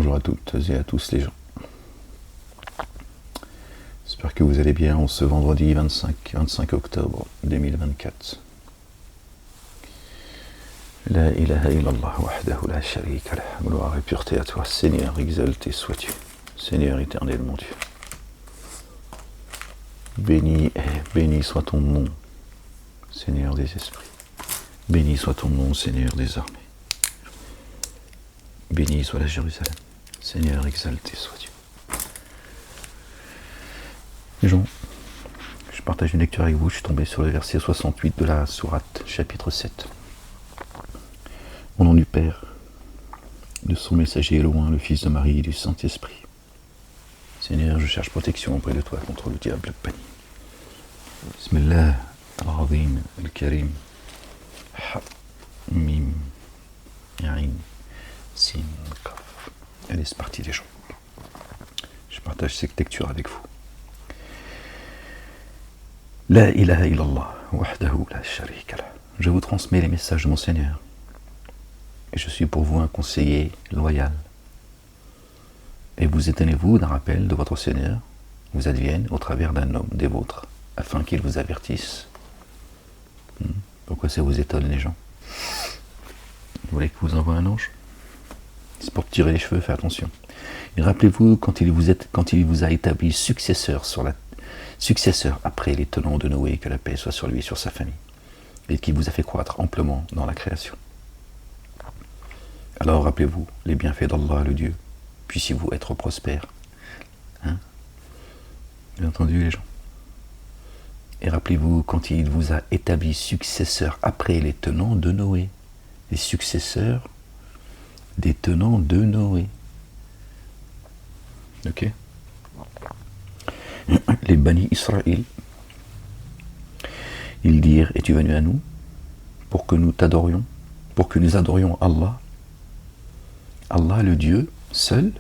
Bonjour à toutes et à tous les gens. J'espère que vous allez bien en ce vendredi 25 octobre 2024. La ilaha illallah wahdahu la sharika lah. Gloire et pureté à toi, Seigneur, exalté sois-tu, Seigneur éternel mon Dieu. Béni soit ton nom, Seigneur des esprits. Béni soit ton nom, Seigneur des armées. Béni soit la Jérusalem. Seigneur, exalté sois-tu. Les gens, je partage une lecture avec vous. Je suis tombé sur le verset 68 de la sourate, chapitre 7. Au nom du Père, de son messager loin, le Fils de Marie et du Saint-Esprit. Seigneur, je cherche protection auprès de toi contre le diable panier. Bismillah al-Azim al-Karim. Mim. Yain. Sin. Kaf. Allez, c'est parti les gens. Je partage cette lecture avec vous. La ilaha illallah, wahdahu la sharika lah. Je vous transmets les messages de mon Seigneur. Et je suis pour vous un conseiller loyal. Et vous étonnez-vous d'un rappel de votre Seigneur, vous advienne au travers d'un homme des vôtres, afin qu'il vous avertisse. Pourquoi ça vous étonne les gens? Vous voulez que vous envoie un ange? C'est pour tirer les cheveux, faites attention. Et rappelez-vous quand il vous a établi successeur après les tenants de Noé, que la paix soit sur lui et sur sa famille, et qui vous a fait croître amplement dans la création. Alors rappelez-vous les bienfaits d'Allah le Dieu, puissiez-vous être prospères. Bien entendu les gens. Et rappelez-vous quand il vous a établi successeur après les tenants de Noé, les successeurs des tenants de Noé. Ok? Les Bani Israël, ils dirent: es-tu venu à nous pour que nous t'adorions, pour que nous adorions Allah, Allah le Dieu seul,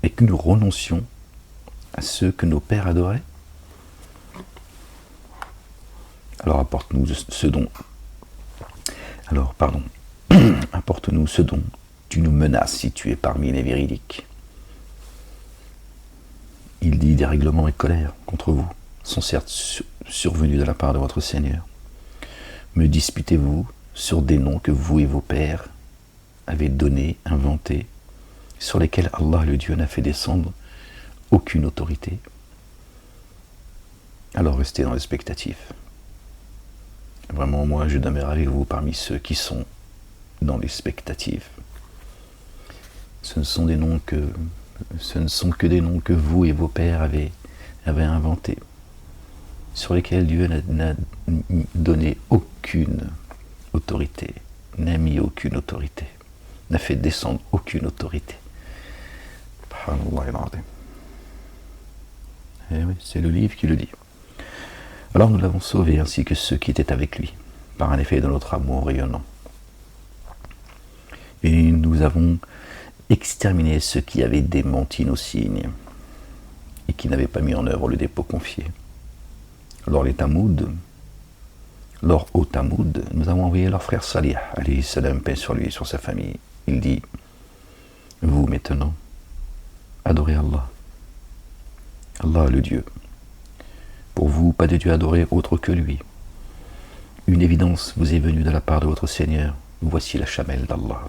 et que nous renoncions à ceux que nos pères adoraient? Alors apporte-nous ce dont tu nous menaces si tu es parmi les véridiques. Il dit: des règlements et colère contre vous sont certes survenus de la part de votre Seigneur. Me disputez-vous sur des noms que vous et vos pères avez donnés, inventés, sur lesquels Allah le Dieu n'a fait descendre aucune autorité? Alors restez dans l'expectative. Vraiment, moi, je demeurerai avec vous parmi ceux qui sont dans l'expectative. Ce ne sont que des noms que vous et vos pères avez inventés, sur lesquels Dieu n'a donné aucune autorité, n'a mis aucune autorité, n'a fait descendre aucune autorité. Eh oui, c'est le livre qui le dit. Alors nous l'avons sauvé, ainsi que ceux qui étaient avec lui, par un effet de notre amour rayonnant. Et nous avons exterminé ceux qui avaient démenti nos signes, et qui n'avaient pas mis en œuvre le dépôt confié. Lors au Tamoud, nous avons envoyé leur frère Salih, alayhi salam, paix sur lui et sur sa famille. Il dit: vous maintenant, adorez Allah, Allah le Dieu. Pour vous, pas de Dieu adoré autre que lui. Une évidence vous est venue de la part de votre Seigneur. Voici la chamelle d'Allah.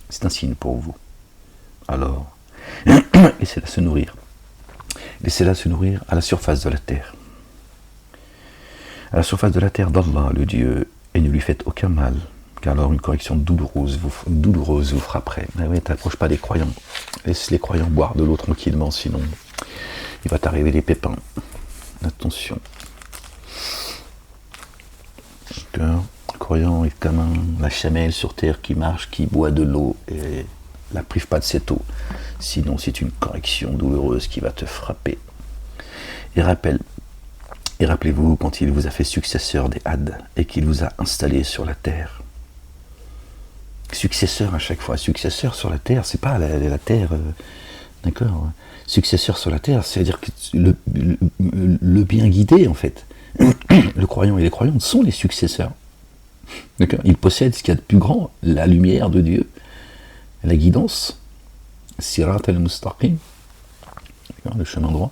C'est un signe pour vous. Alors, laissez-la se nourrir. Laissez-la se nourrir à la surface de la terre. À la surface de la terre d'Allah, le Dieu, et ne lui faites aucun mal, car alors une correction douloureuse vous frapperait. Ah oui, t'approches pas des croyants. Laisse les croyants boire de l'eau tranquillement, sinon il va t'arriver des pépins. Attention. Le croyant est comme la chamelle sur terre qui marche, qui boit de l'eau, et la prive pas de cette eau. Sinon, c'est une correction douloureuse qui va te frapper. Et rappelez-vous quand il vous a fait successeur des Had et qu'il vous a installé sur la terre. Successeur à chaque fois. Successeur sur la terre, c'est pas la terre. D'accord? Successeur sur la terre, c'est-à-dire que le bien guidé, en fait. Le croyant et les croyantes sont les successeurs. D'accord? Ils possèdent ce qu'il y a de plus grand, la lumière de Dieu, la guidance, Sirat al-Mustaqim, le chemin droit.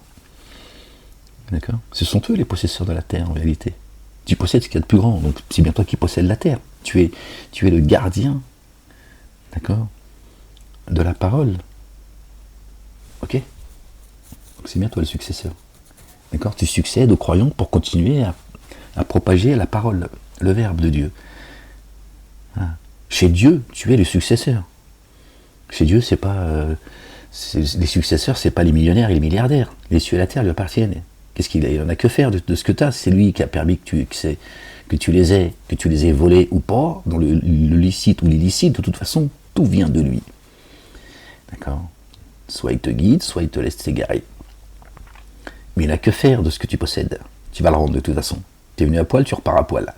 D'accord. Ce sont eux les possesseurs de la terre en réalité. Tu possèdes ce qu'il y a de plus grand, donc c'est bien toi qui possèdes la terre. Tu es le gardien, d'accord, de la parole. Ok. Donc c'est bien toi le successeur. D'accord. Tu succèdes aux croyants pour continuer à propager la parole, le verbe de Dieu. Ah. Chez Dieu, tu es le successeur. Chez Dieu, c'est pas les successeurs, c'est pas les millionnaires et les milliardaires. Les cieux et la terre lui appartiennent. Qu'est-ce qu'il a? Il en a que faire de ce que tu as. C'est lui qui a permis que tu les aies volés ou pas, dans le licite ou l'illicite. De toute façon, tout vient de lui. D'accord. Soit il te guide, soit il te laisse t'égarer. Mais il n'a que faire de ce que tu possèdes. Tu vas le rendre de toute façon. Tu es venu à poil, tu repars à poil.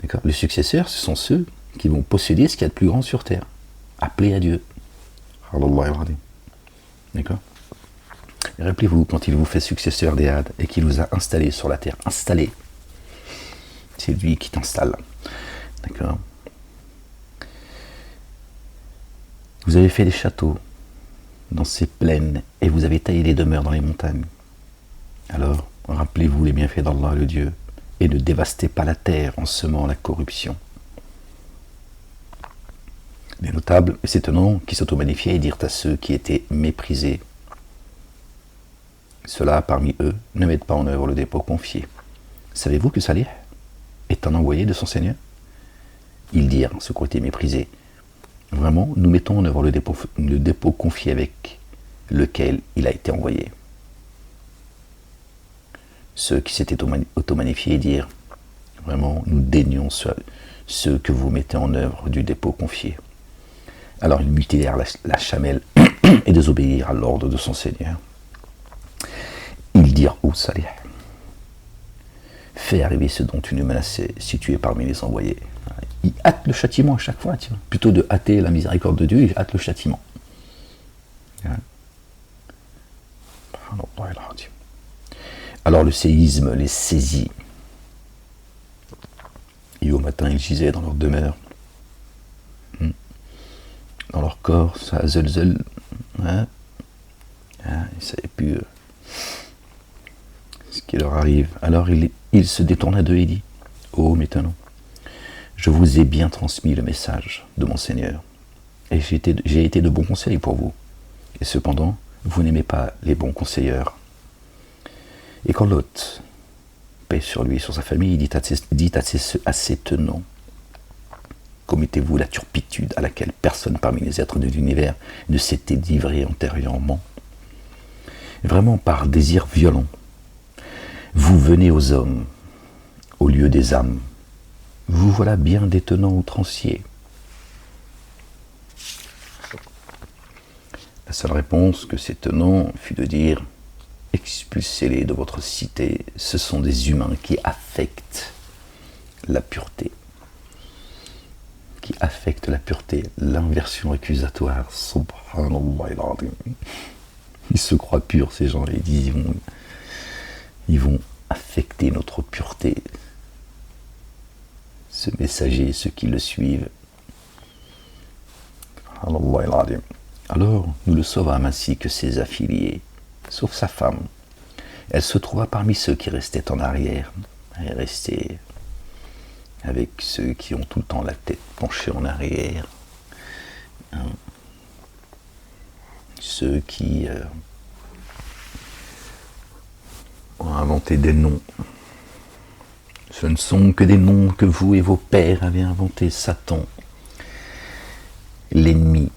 D'accord. Les successeurs, ce sont ceux qui vont posséder ce qu'il y a de plus grand sur terre. Appelés à Dieu. D'accord. Et rappelez-vous, quand il vous fait successeur des Hades et qu'il vous a installé sur la terre, installé, c'est lui qui t'installe. D'accord. Vous avez fait des châteaux dans ces plaines et vous avez taillé des demeures dans les montagnes. Alors, rappelez-vous les bienfaits d'Allah le Dieu et ne dévastez pas la terre en semant la corruption. Les notables et ces tenants qui s'auto-magnifiaient et dirent à ceux qui étaient méprisés: ceux-là parmi eux ne mettent pas en œuvre le dépôt confié. Savez-vous que Salih est un envoyé de son Seigneur? Ils dirent, ceux qui ont été méprisés: vraiment, nous mettons en œuvre le dépôt confié avec lequel il a été envoyé. Ceux qui s'étaient auto-magnifiés dirent: vraiment, nous dénions ceux que vous mettez en œuvre du dépôt confié. Alors ils mutilèrent la chamelle et désobéirent à l'ordre de son Seigneur. Ils dirent: ô Salih, fais arriver ce dont tu nous menaçais si tu es parmi les envoyés. Il hâte le châtiment à chaque fois, tu vois. Plutôt de hâter la miséricorde de Dieu, il hâte le châtiment. Alors le séisme les saisit. Et au matin, ils gisaient dans leur demeure. Dans leur corps, ça zelzel. Ils ne savaient plus ce qui leur arrive. Alors il se détourna d'eux et dit: oh, maintenant, je vous ai bien transmis le message de mon Seigneur, et j'ai été de bons conseils pour vous. Et cependant, vous n'aimez pas les bons conseilleurs. Et quand Lot, paix sur lui et sur sa famille, dit à ses tenants: commettez-vous la turpitude à laquelle personne parmi les êtres de l'univers ne s'était livré antérieurement. Vraiment par désir violent, vous venez aux hommes, au lieu des âmes. Vous voilà bien des tenants outranciers. La seule réponse que ces tenants fut de dire: expulsez-les de votre cité, ce sont des humains qui affectent la pureté. Qui affectent la pureté, l'inversion accusatoire. Subhanallah al-Azim. Ils se croient purs, ces gens-là. Ils disent ils vont affecter notre pureté. Ce messager, ceux qui le suivent. Alors, nous le sauvâmes ainsi que ses affiliés, sauf sa femme. Elle se trouva parmi ceux qui restaient en arrière. Elle restait avec ceux qui ont tout le temps la tête penchée en arrière. Ceux qui ont inventé des noms. Ce ne sont que des noms que vous et vos pères avez inventés. Satan, l'ennemi.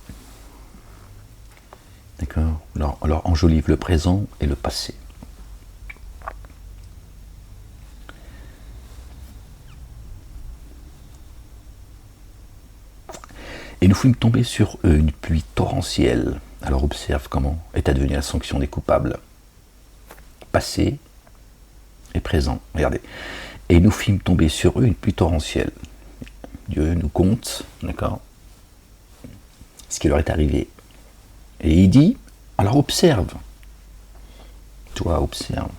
D'accord. Alors enjolive le présent et le passé. Et nous fûmes tombés sur eux une pluie torrentielle. Alors observe comment est advenue la sanction des coupables. Passé et présent. Regardez. Et nous fîmes tomber sur eux une pluie torrentielle. Dieu nous compte, d'accord, ce qui leur est arrivé. Et il dit, alors observe. Toi, observe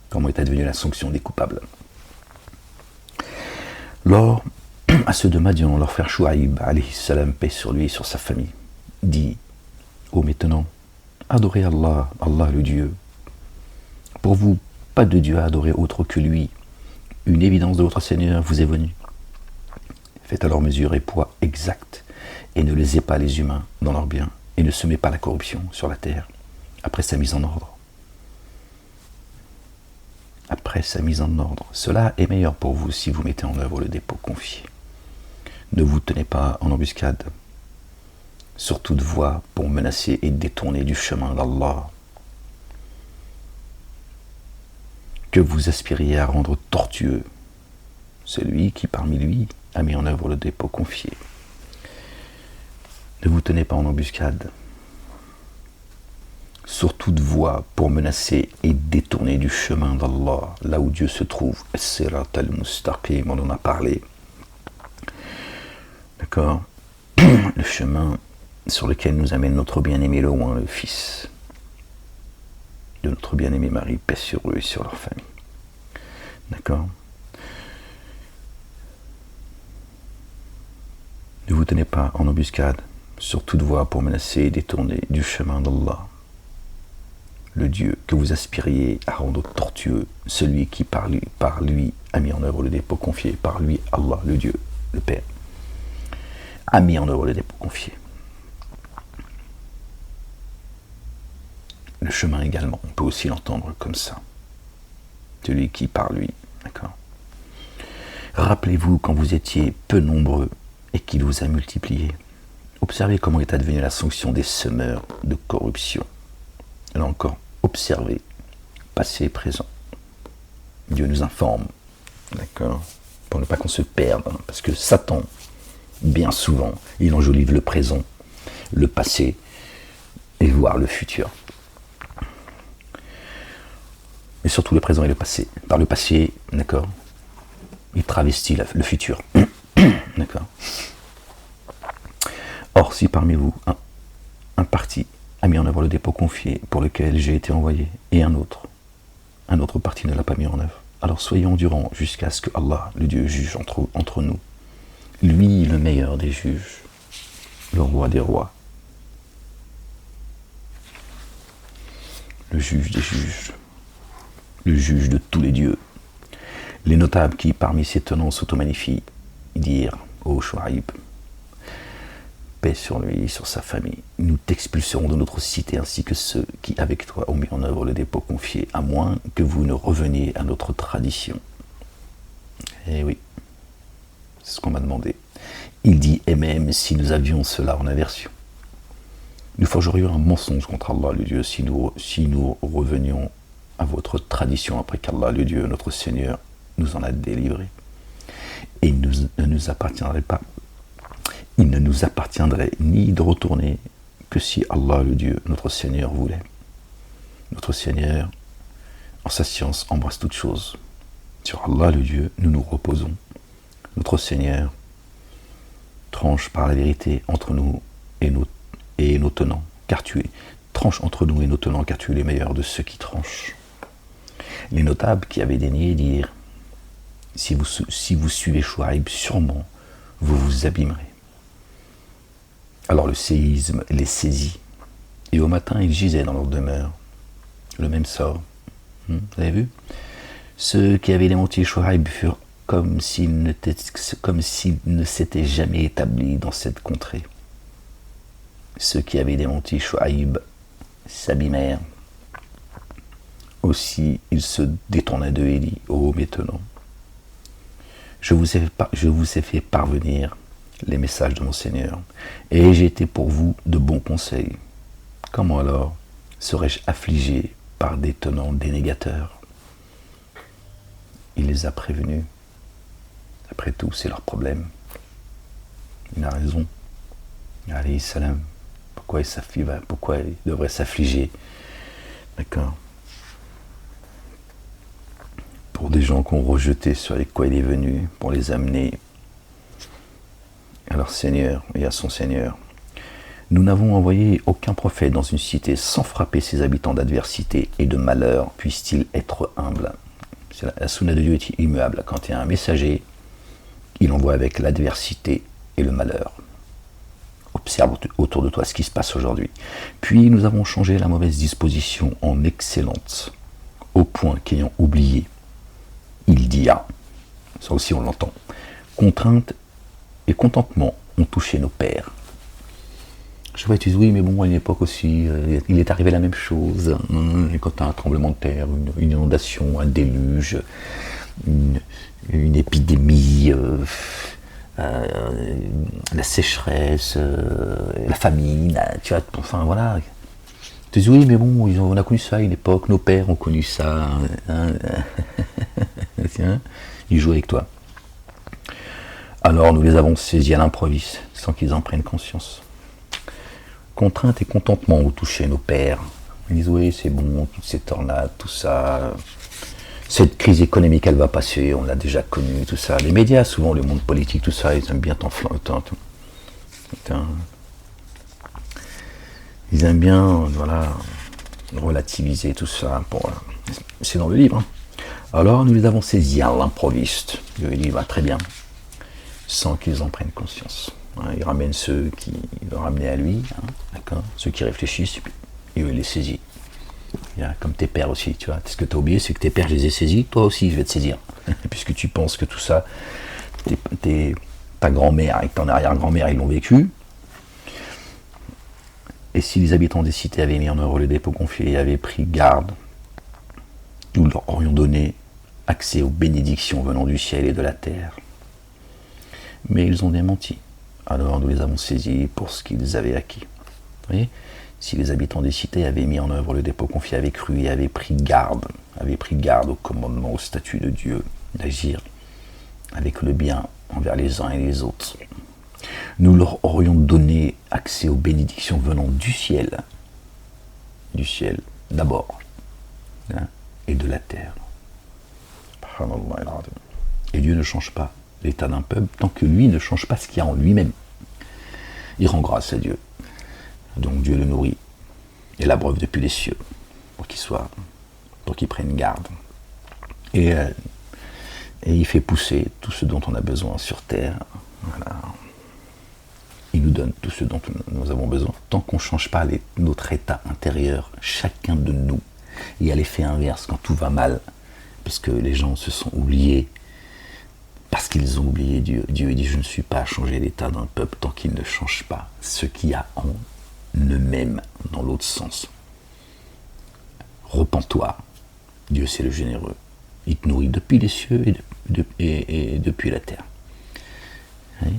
comment est advenue la sanction des coupables. Lors à ceux de Madian, leur frère Chouaïb, alayhi salam, paix sur lui et sur sa famille, dit: Oh maintenant, adorez Allah, Allah le Dieu. Pour vous, pas de Dieu à adorer autre que lui. Une évidence de votre Seigneur vous est venue. Faites alors mesure et poids exact, et ne lésez pas les humains dans leurs biens, et ne semez pas la corruption sur la terre, après sa mise en ordre. Après sa mise en ordre, cela est meilleur pour vous si vous mettez en œuvre le dépôt confié. Ne vous tenez pas en embuscade, sur toute voie pour menacer et détourner du chemin d'Allah, que vous aspiriez à rendre tortueux celui qui parmi lui a mis en œuvre le dépôt confié. Ne vous tenez pas en embuscade, sur toute voie pour menacer et détourner du chemin d'Allah, là où Dieu se trouve. As-Sirat al-Mustaqim, on en a parlé. D'accord? Le chemin sur lequel nous amène notre bien-aimé loin, le fils de notre bien-aimé Marie, paix sur eux et sur leur famille. D'accord? Ne vous tenez pas en embuscade sur toute voie pour menacer et détourner du chemin d'Allah, le Dieu que vous aspiriez à rendre tortueux, celui qui par lui a mis en œuvre le dépôt confié, par lui Allah, le Dieu, le Père, a mis en œuvre le dépôt confié. Le chemin également, on peut aussi l'entendre comme ça. Celui qui par lui, d'accord. Rappelez-vous quand vous étiez peu nombreux et qu'il vous a multiplié. Observez comment est advenue la sanction des semeurs de corruption. Là encore, observez, passé et présent. Dieu nous informe, d'accord, pour ne pas qu'on se perde, parce que Satan, bien souvent, il enjolive le présent, le passé, et voire le futur. Mais surtout le présent et le passé. Par le passé, d'accord, il travestit le futur. D'accord. Or, si parmi vous, un parti a mis en œuvre le dépôt confié pour lequel j'ai été envoyé, et un autre parti ne l'a pas mis en œuvre, alors soyez endurants jusqu'à ce que Allah, le Dieu, juge entre nous. Lui, le meilleur des juges, le roi des rois, le juge des juges, le juge de tous les dieux. Les notables qui, parmi ces tenants, s'automagnifient, dirent ô Chouaïb, paix sur lui et sur sa famille, nous t'expulserons de notre cité ainsi que ceux qui avec toi ont mis en œuvre le dépôt confié, à moins que vous ne reveniez à notre tradition. Eh oui, c'est ce qu'on m'a demandé. Il dit, et même si nous avions cela en aversion, nous forgerions un mensonge contre Allah le Dieu si nous revenions à votre tradition après qu'Allah le Dieu, notre Seigneur, nous en a délivrés. Et il ne nous appartiendrait ni de retourner que si Allah le Dieu, notre Seigneur, voulait. Notre Seigneur, en sa science, embrasse toutes choses. Sur Allah le Dieu, nous nous reposons. Notre Seigneur tranche par la vérité entre nous et nos tenants, car tu es tranche entre nous et nos tenants, car tu es les meilleurs de ceux qui tranchent. Les notables qui avaient daigné dire, si vous suivez Chouaïb, sûrement vous vous abîmerez. Alors le séisme les saisit, et au matin ils gisaient dans leur demeure. Le même sort. Vous avez vu? Ceux qui avaient démenti Chouaïb furent comme s'ils ne s'étaient jamais établis dans cette contrée. Ceux qui avaient démenti Chouaïb s'abîmèrent. Aussi il se détourna d'eux et dit, ô mes tenants, je vous ai fait parvenir les messages de mon Seigneur, et j'ai été pour vous de bons conseils. Comment alors serais-je affligé par des tenants dénégateurs? Il les a prévenus. Après tout, c'est leur problème. Il a raison. Alayhi salam. Pourquoi il devrait s'affliger? D'accord. Pour des gens qu'on rejeté sur les quoi il est venu, pour les amener à leur Seigneur et à son Seigneur. Nous n'avons envoyé aucun prophète dans une cité sans frapper ses habitants d'adversité et de malheur, puisse-t-il être humble. La sunna de Dieu est immuable. Quand il y a un messager, il envoie avec l'adversité et le malheur. observe autour de toi ce qui se passe aujourd'hui. Puis nous avons changé la mauvaise disposition en excellente, au point qu'ayant oublié, il dit ah, ça aussi on l'entend, contrainte et contentement ont touché nos pères. Je vois, tu dis oui, mais bon, à une époque aussi, il est arrivé la même chose. Et quand tu as un tremblement de terre, une inondation, un déluge, une épidémie, la sécheresse, la famine, tu vois, enfin voilà. Tu dis oui, mais bon, on a connu ça à une époque, nos pères ont connu ça. Tiens, ils jouent avec toi. Alors nous les avons saisis à l'improviste, sans qu'ils en prennent conscience. Contrainte et contentement ont touché nos pères. Ils disent oui, c'est bon, toutes ces tornades, tout ça. Cette crise économique, elle va passer, on l'a déjà connue, tout ça. Les médias, souvent, le monde politique, tout ça, ils aiment bien ils aiment bien, voilà, relativiser tout ça. C'est dans le livre. Hein. Alors, nous les avons saisis à l'improviste. Le livre va très bien, sans qu'ils en prennent conscience. Il ramène ceux qui le ramenaient à lui, hein, d'accord, ceux qui réfléchissent, et il les saisit. Comme tes pères aussi, tu vois. Ce que tu as oublié, c'est que tes pères, je les ai saisis, toi aussi, je vais te saisir. Puisque tu penses que tout ça, ta grand-mère et ton arrière-grand-mère, ils l'ont vécu. Et si les habitants des cités avaient mis en œuvre le dépôt confié et avaient pris garde, nous leur aurions donné accès aux bénédictions venant du ciel et de la terre. Mais ils ont démenti. Alors nous les avons saisis pour ce qu'ils avaient acquis. Vous voyez ? Si les habitants des cités avaient mis en œuvre le dépôt confié, avaient cru et avaient pris garde au commandement, au statut de Dieu, d'agir avec le bien envers les uns et les autres, nous leur aurions donné accès aux bénédictions venant du ciel d'abord, hein, et de la terre. Et Dieu ne change pas l'état d'un peuple tant que lui ne change pas ce qu'il y a en lui-même. Il rend grâce à Dieu. Donc Dieu le nourrit et l'abreuve depuis les cieux pour qu'il prenne garde. Et il fait pousser tout ce dont on a besoin sur terre. Voilà. Il nous donne tout ce dont nous avons besoin. Tant qu'on ne change pas notre état intérieur, chacun de nous, et à l'effet inverse quand tout va mal, parce que les gens se sont oubliés, parce qu'ils ont oublié Dieu. Dieu dit, je ne suis pas à changer l'état d'un peuple tant qu'il ne change pas ce qu'il y a en eux-mêmes, dans l'autre sens. Repens-toi. Dieu, c'est le généreux. Il te nourrit depuis les cieux et depuis la terre. Oui.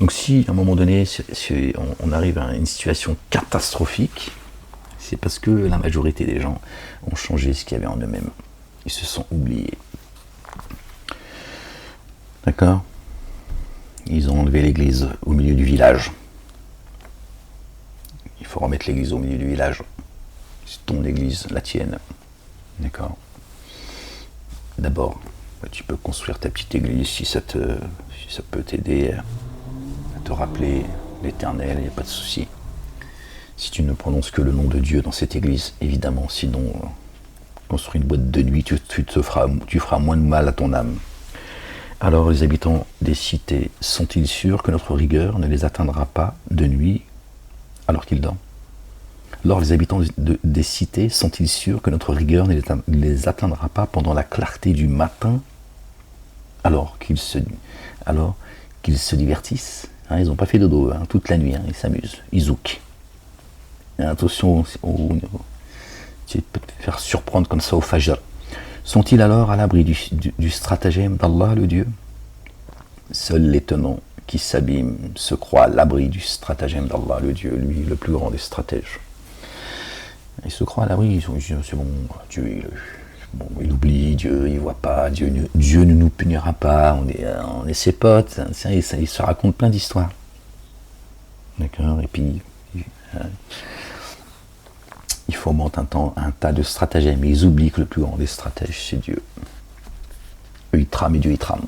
Donc si, à un moment donné, on arrive à une situation catastrophique, c'est parce que la majorité des gens ont changé ce qu'il y avait en eux-mêmes. Ils se sont oubliés. D'accord ? Ils ont enlevé l'église au milieu du village. Il faut remettre l'église au milieu du village. C'est ton église, la tienne. D'accord ? D'abord, tu peux construire ta petite église si ça peut t'aider à te rappeler l'Éternel, il n'y a pas de souci. Si tu ne prononces que le nom de Dieu dans cette église, évidemment, sinon, construire une boîte de nuit, tu feras moins de mal à ton âme. Alors les habitants des cités sont-ils sûrs que notre rigueur ne les atteindra pas de nuit alors qu'ils dorment ? Alors les habitants des cités sont-ils sûrs que notre rigueur ne les atteindra pas pendant la clarté du matin alors qu'ils se divertissent, hein, ils n'ont pas fait dodo, hein, toute la nuit, hein, ils s'amusent, ils zoukent. Attention, tu peux te faire surprendre comme ça au fajr. Sont-ils alors à l'abri du stratagème d'Allah, le Dieu ? Seuls les tenants qui s'abîment se croient à l'abri du stratagème d'Allah, le Dieu, lui, le plus grand des stratèges. Ils se croient à l'abri, ils disent, c'est bon, Dieu, il oublie, Dieu, il voit pas, Dieu ne nous punira pas, on est ses potes, il se raconte plein d'histoires. D'accord ? Et puis, ils fomentent un tas de stratagèmes, mais ils oublient que le plus grand des stratèges, c'est Dieu. Eux, ils trament et Dieu, il trame.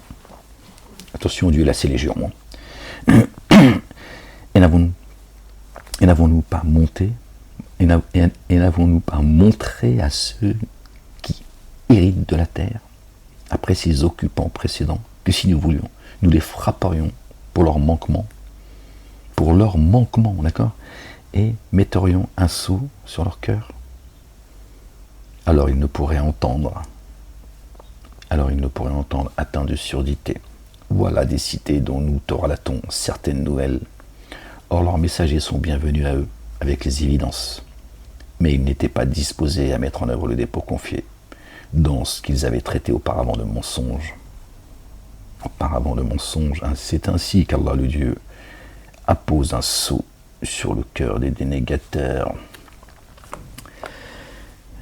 Attention, Dieu, là, c'est les géants. Et n'avons-nous pas monté, et n'avons-nous pas montré à ceux qui héritent de la terre, après ces occupants précédents, que si nous voulions, nous les frapperions pour leur manquement, pour leur manquement, d'accord, et metterions un sceau sur leur cœur. Alors ils ne pourraient entendre, atteints de surdité. Voilà des cités dont nous te relatons certaines nouvelles. Or leurs messagers sont bienvenus à eux, avec les évidences. Mais ils n'étaient pas disposés à mettre en œuvre le dépôt confié, dans ce qu'ils avaient traité auparavant de mensonge. C'est ainsi qu'Allah le Dieu appose un sceau sur le cœur des dénégateurs.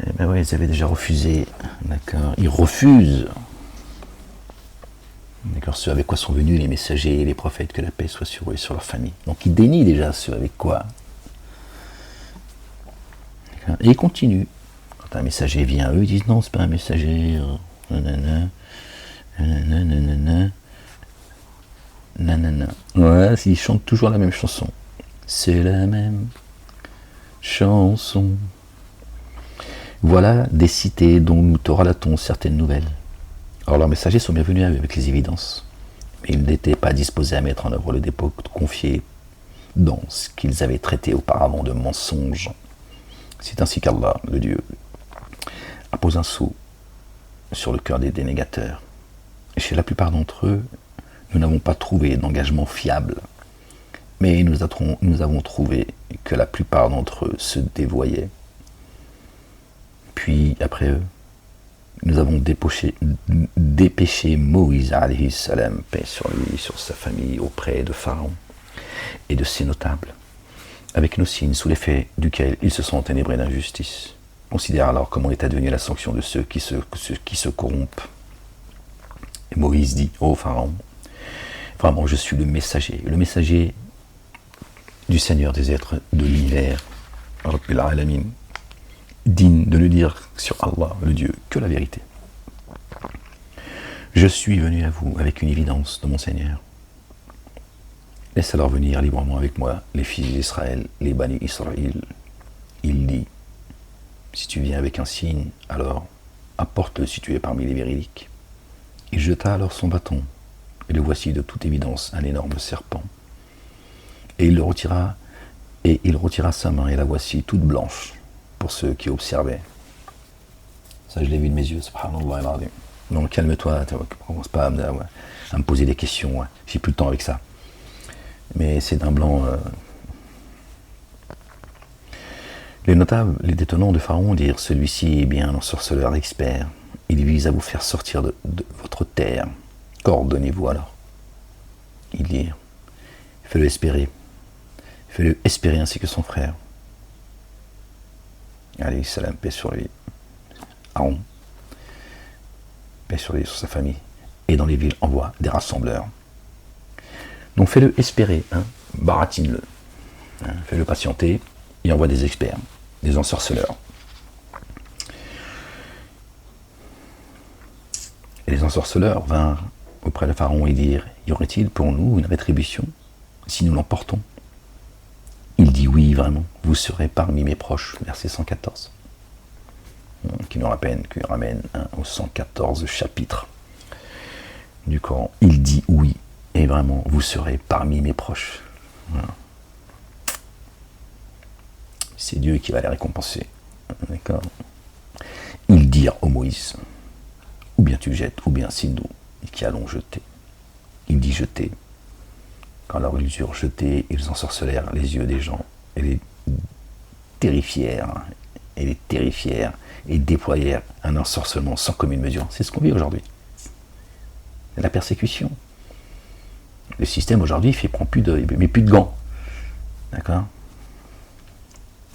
Eh ben ouais, ils avaient déjà refusé, d'accord. Ils refusent, d'accord, ce avec quoi sont venus les messagers et les prophètes, que la paix soit sur eux et sur leur famille. Donc ils dénient déjà ce avec quoi. D'accord. Et ils continuent. Quand un messager vient à eux, ils disent non, c'est pas un messager. Nanana, nanana, nanana. Ouais, ils chantent toujours la même chanson. C'est la même chanson. Voilà des cités dont nous te relatons certaines nouvelles. Or leurs messagers sont bienvenus avec les évidences, mais ils n'étaient pas disposés à mettre en œuvre le dépôt confié dans ce qu'ils avaient traité auparavant de mensonge. C'est ainsi qu'Allah, le Dieu, appose un sceau sur le cœur des dénégateurs. Et chez la plupart d'entre eux, nous n'avons pas trouvé d'engagement fiable, mais nous avons trouvé que la plupart d'entre eux se dévoyaient. Puis, après eux, nous avons dépêché Moïse, alayhi salam, paix sur lui, sur sa famille, auprès de Pharaon et de ses notables, avec nos signes sous l'effet duquel ils se sont enténébrés d'injustice. Considère alors comment est advenue la sanction de ceux qui se corrompent. Et Moïse dit, ô Pharaon, vraiment je suis le messager du Seigneur des êtres de l'univers, Rabbil Alamin, digne de ne dire sur Allah, le Dieu, que la vérité. Je suis venu à vous avec une évidence de mon Seigneur. Laisse alors venir librement avec moi les fils d'Israël, les Bani Israël. Il dit, si tu viens avec un signe, alors apporte-le si tu es parmi les véridiques. Il jeta alors son bâton, et le voici de toute évidence un énorme serpent. Et il retira sa main, et la voici toute blanche, pour ceux qui observaient. Ça, je l'ai vu de mes yeux, subhanallah al-azim. Donc calme-toi, commence pas à me poser des questions, ouais. J'ai plus le temps avec ça. Mais c'est d'un blanc. Les notables, les détenants de Pharaon dirent, celui-ci est bien un ensorceleur expert. Il vise à vous faire sortir de votre terre. Coordonnez-vous alors. Ils dirent, fais-le espérer ainsi que son frère. Alayhi salam, paix sur lui. Aaron, paix sur lui, sur sa famille. Et dans les villes, envoie des rassembleurs. Donc fais-le espérer, baratine-le. Fais-le patienter et envoie des experts, des ensorceleurs. Et les ensorceleurs vinrent auprès de Pharaon et dirent, y aurait-il pour nous une rétribution si nous l'emportons? Il dit oui, vraiment, vous serez parmi mes proches, verset 114. Qui nous ramène au 114 chapitre du Coran. Il dit oui, et vraiment, vous serez parmi mes proches. Voilà. C'est Dieu qui va les récompenser. D'accord. Ils dirent au Moïse, ou bien tu jettes, ou bien c'est nous qui allons jeter. Il dit jeter. Quand alors ils eurent jeté, ils ensorcelèrent les yeux des gens, et les terrifièrent, et déployèrent un ensorcellement sans commune mesure. C'est ce qu'on vit aujourd'hui. C'est la persécution. Le système aujourd'hui, il met plus de gants. D'accord?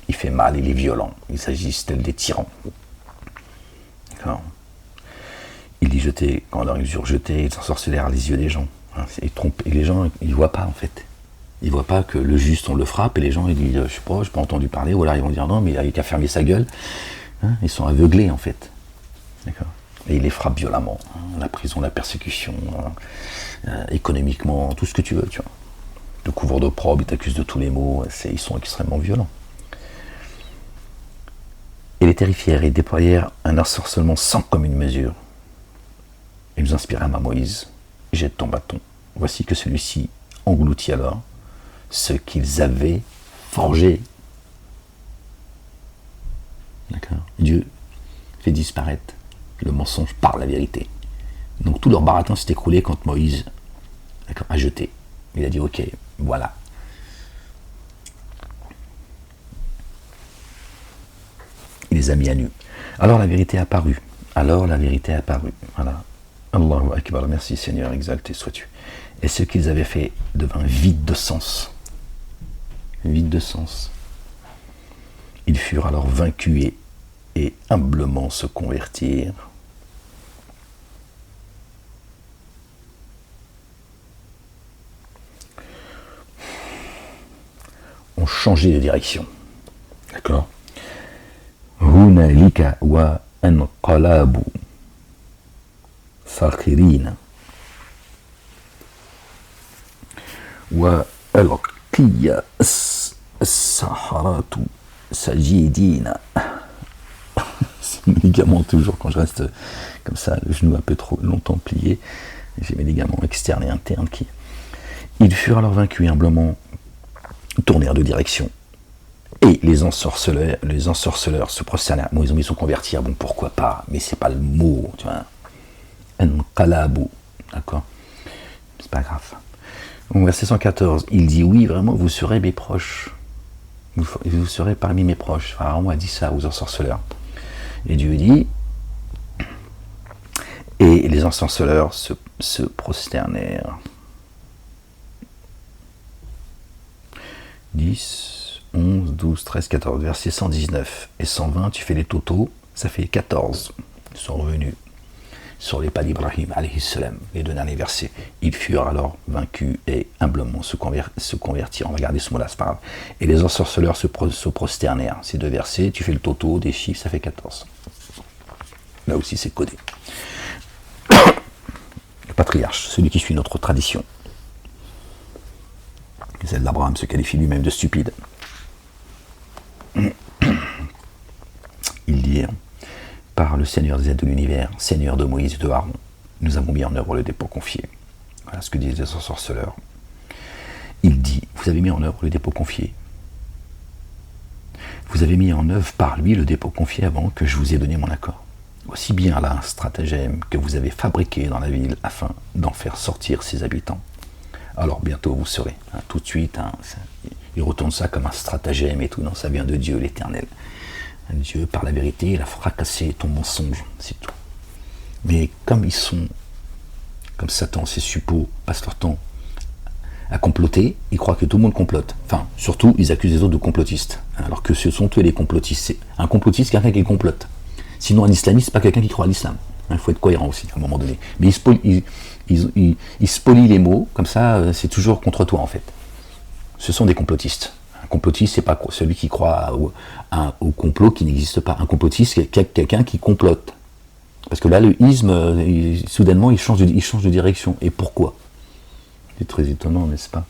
Il fait mal, il est violent. Il s'agit tel des tyrans. D'accord? Il dit jeter, quand alors ils eurent jeté, ils ensorcelèrent les yeux des gens. Et les gens, ils ne voient pas en fait. Ils ne voient pas que le juste, on le frappe, et les gens, ils disent, je sais pas, je n'ai pas entendu parler, ou alors ils vont dire non, mais il a qu'à fermer sa gueule. Ils sont aveuglés en fait. D'accord. Et il les frappe violemment. La prison, la persécution, économiquement, tout ce que tu veux, tu vois. Te couvre d'opprobre, ils t'accusent de tous les maux, ils sont extrêmement violents. Et les terrifièrent et déployèrent un ensorcellement sans commune mesure. Ils nous inspirèrent à Moïse, jette ton bâton. Voici que celui-ci engloutit alors ce qu'ils avaient forgé. D'accord. Dieu fait disparaître le mensonge par la vérité. Donc tout leur baratin s'est écroulé quand Moïse a jeté. Il a dit ok, voilà. Il les a mis à nu. Alors la vérité est apparue. Voilà. Allahu Akbar, merci Seigneur, exalté sois-tu. Et ce qu'ils avaient fait devint vide de sens. Vide de sens. Ils furent alors vaincus et humblement se convertirent. Ont changé de direction. D'accord. Hunalika wa anqalabu sakhirina wa alqiya as-saharatu sajidina. C'est mes ligaments toujours quand je reste comme ça, le genou un peu trop longtemps plié. J'ai mes ligaments externes et internes qui. Ils furent alors vaincus et humblement tournèrent de direction. Et les ensorceleurs se prosternèrent. Bon, ils sont convertis, bon, pourquoi pas, mais c'est pas le mot, tu vois. Anqalabu, d'accord. C'est pas grave. Donc, verset 114, il dit oui, vraiment, vous serez mes proches. Vous serez parmi mes proches. Pharaon a dit ça aux ensorceleurs. Et Dieu dit, et les ensorceleurs se prosternèrent. 10, 11, 12, 13, 14, verset 119 et 120, tu fais les totaux, ça fait 14. Ils sont revenus sur les pas d'Ibrahim, alayhi salam, les deux derniers versets. Ils furent alors vaincus et humblement se convertirent. On va garder ce mot-là, c'est pas grave. Et les ensorceleurs se prosternèrent. Ces deux versets, tu fais le total des chiffres, ça fait 14. Là aussi, c'est codé. Le patriarche, celui qui suit notre tradition. Celle d'Abraham se qualifie lui-même de stupide. Il dit, par le Seigneur des aides de l'univers, Seigneur de Moïse et de Aaron, nous avons mis en œuvre le dépôt confié. Voilà ce que disent les ensorceleurs. Il dit, vous avez mis en œuvre le dépôt confié. Vous avez mis en œuvre par lui le dépôt confié avant que je vous ai donné mon accord. Aussi bien là un stratagème que vous avez fabriqué dans la ville afin d'en faire sortir ses habitants. Alors bientôt vous saurez, tout de suite, il retourne ça comme un stratagème et tout, non, ça vient de Dieu l'Éternel. Dieu, par la vérité, il a fracassé ton mensonge, c'est tout. Mais comme Satan, ces suppôts, passent leur temps à comploter, ils croient que tout le monde complote. Enfin, surtout, ils accusent les autres de complotistes, alors que ce sont eux les complotistes. Un complotiste, c'est quelqu'un qui complote. Sinon, un islamiste, c'est pas quelqu'un qui croit à l'islam. Il faut être cohérent aussi, à un moment donné. Mais ils spolient les mots, comme ça, c'est toujours contre toi, en fait. Ce sont des complotistes. Un complotiste, c'est pas celui qui croit au complot qui n'existe pas. Un complotiste, c'est quelqu'un qui complote. Parce que là, le isme, soudainement, il change de direction. Et pourquoi ? C'est très étonnant, n'est-ce pas ?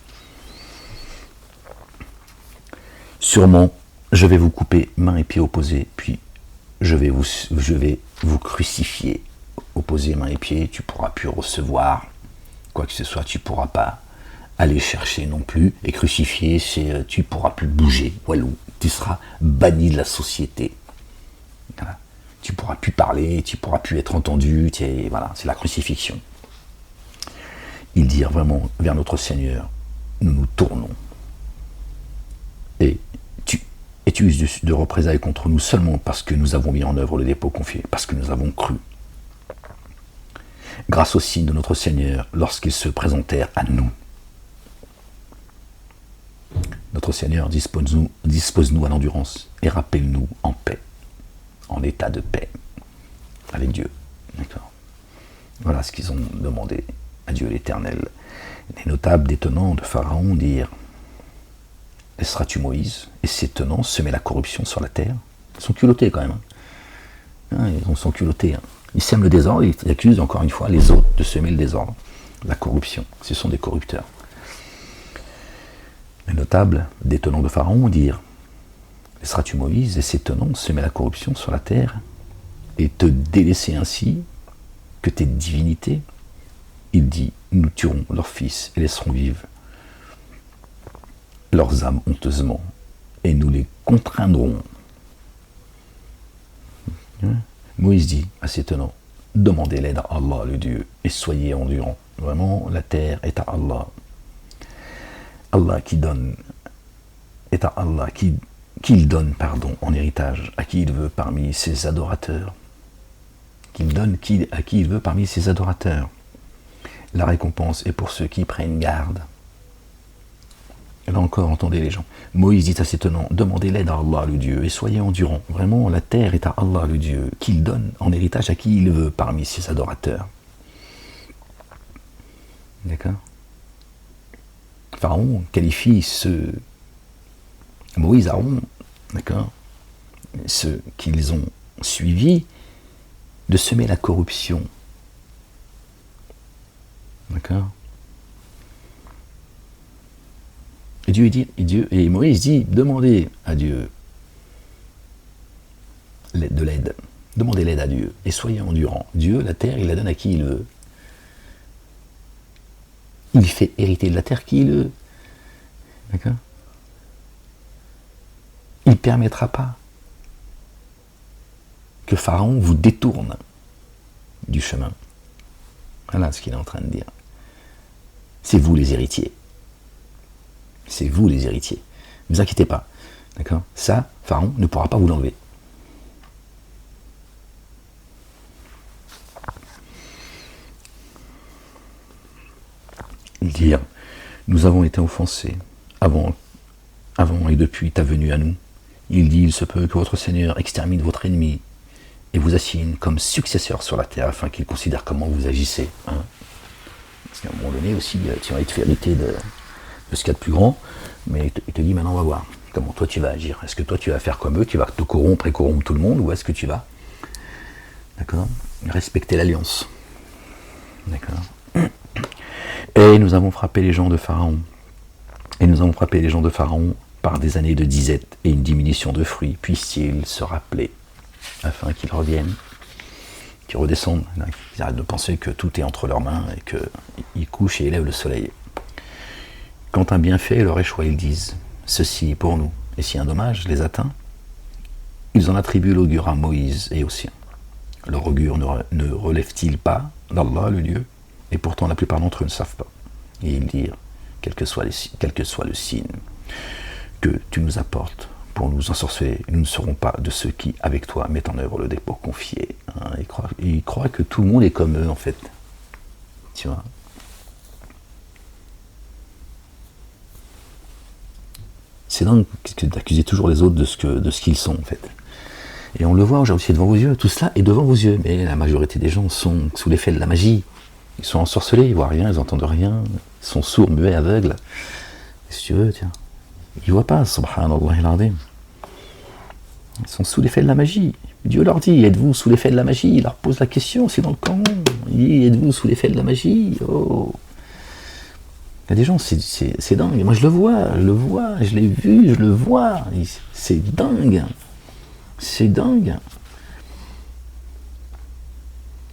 Sûrement, je vais vous couper mains et pieds opposés, puis je vais vous crucifier. Opposer mains et pieds, tu ne pourras plus recevoir quoi que ce soit, tu ne pourras pas aller chercher non plus, et crucifier, tu ne pourras plus bouger, walou, tu seras banni de la société. Voilà. Tu ne pourras plus parler, tu ne pourras plus être entendu, voilà, c'est la crucifixion. Ils dirent vraiment vers notre Seigneur, nous nous tournons. Et tu uses de représailles contre nous seulement parce que nous avons mis en œuvre le dépôt confié, parce que nous avons cru. Grâce au signe de notre Seigneur, lorsqu'ils se présentèrent à nous. Notre Seigneur, dispose-nous à l'endurance et rappelle-nous en paix, en état de paix avec Dieu. D'accord. Voilà ce qu'ils ont demandé à Dieu l'Éternel. Les notables des tenants de Pharaon dirent, laisseras-tu Moïse et ses tenants semer la corruption sur la terre ? Ils sont culottés quand même. Ils sont culottés. Ils sèment le désordre, ils accusent encore une fois les autres de semer le désordre. La corruption, ce sont des corrupteurs. Les notables des tenants de Pharaon dirent, laisseras-tu Moïse et ses tenants semer la corruption sur la terre et te délaisser ainsi que tes divinités ? Il dit, nous tuerons leurs fils et laisserons vivre leurs âmes honteusement, et nous les contraindrons. Moïse dit à ses tenants, demandez l'aide à Allah le Dieu, et soyez endurants. Vraiment, la terre est à Allah. Allah qui donne, est à Allah qu'il donne en héritage à qui il veut parmi ses adorateurs. Qu'il donne à qui il veut parmi ses adorateurs. La récompense est pour ceux qui prennent garde. Là encore, entendez les gens. Moïse dit à ses tenants, demandez l'aide à Allah le Dieu et soyez endurants. Vraiment, la terre est à Allah le Dieu, qu'il donne en héritage à qui il veut parmi ses adorateurs. D'accord ? Pharaon qualifie Moïse, Aaron, d'accord, ceux qu'ils ont suivis, de semer la corruption. D'accord ? Et Moïse dit, demandez à Dieu de l'aide. Demandez l'aide à Dieu et soyez endurants. Dieu, la terre, il la donne à qui il veut. Il fait hériter de la terre qui il veut. D'accord ? Il ne permettra pas que Pharaon vous détourne du chemin. Voilà ce qu'il est en train de dire. C'est vous les héritiers. C'est vous les héritiers. Ne vous inquiétez pas. D'accord ? Ça, Pharaon ne pourra pas vous l'enlever. Dire, nous avons été offensés avant et depuis ta venue à nous. Il dit, il se peut que votre Seigneur extermine votre ennemi et vous assigne comme successeur sur la terre afin qu'il considère comment vous agissez. Hein. Parce qu'à un moment donné aussi, tu vas être hérité de ce qu'il y a de plus grand, mais il te dit maintenant on va voir comment toi tu vas agir. Est-ce que toi tu vas faire comme eux, tu vas te corrompre et corrompre tout le monde, ou est-ce que tu vas, d'accord, respecter l'alliance. D'accord. Et nous avons frappé les gens de Pharaon. Par des années de disette et une diminution de fruits, puissent-ils se rappeler, afin qu'ils reviennent, qu'ils redescendent, qu'ils arrêtent de penser que tout est entre leurs mains et qu'ils couchent et élèvent le soleil. Quand un bienfait leur échoue, ils disent « Ceci est pour nous ». Et si un dommage les atteint, ils en attribuent l'augure à Moïse et aux siens. Leur augure ne relève-t-il pas d'Allah, le Dieu ? Et pourtant la plupart d'entre eux ne savent pas. Et ils dirent, quel que soit le signe que tu nous apportes pour nous ensorceler, nous ne serons pas de ceux qui, avec toi, mettent en œuvre le dépôt confié. Hein, ils croient que tout le monde est comme eux, en fait. Tu vois. C'est dingue d'accuser toujours les autres de ce qu'ils sont, en fait. Et on le voit aujourd'hui devant vos yeux. Tout cela est devant vos yeux. Mais la majorité des gens sont sous l'effet de la magie. Ils sont ensorcelés, ils ne voient rien, ils n'entendent rien. Ils sont sourds, muets, aveugles. Et si tu veux, tiens. Ils ne voient pas, subhanallah al-azim. Ils sont sous l'effet de la magie. Dieu leur dit, êtes-vous sous l'effet de la magie ? Il leur pose la question, c'est dans le Coran. Il dit, êtes-vous sous l'effet de la magie ? Oh. Il y a des gens, c'est dingue. Moi je le vois, je l'ai vu, je le vois. C'est dingue. C'est dingue.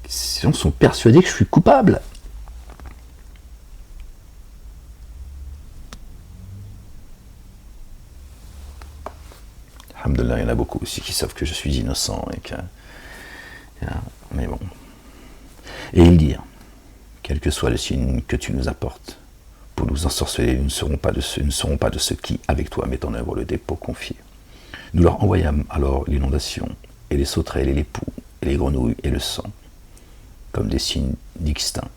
Ces gens sont persuadés que je suis coupable. Alhamdulillah, il y en a beaucoup aussi qui savent que je suis innocent. Mais bon. Et ils dirent, quel que soit le signe que tu nous apportes, pour nous ensorceler, nous ne serons pas de ceux qui, avec toi, mettent en œuvre le dépôt confié. Nous leur envoyâmes alors l'inondation, et les sauterelles, et les poux, et les grenouilles, et le sang, comme des signes distincts.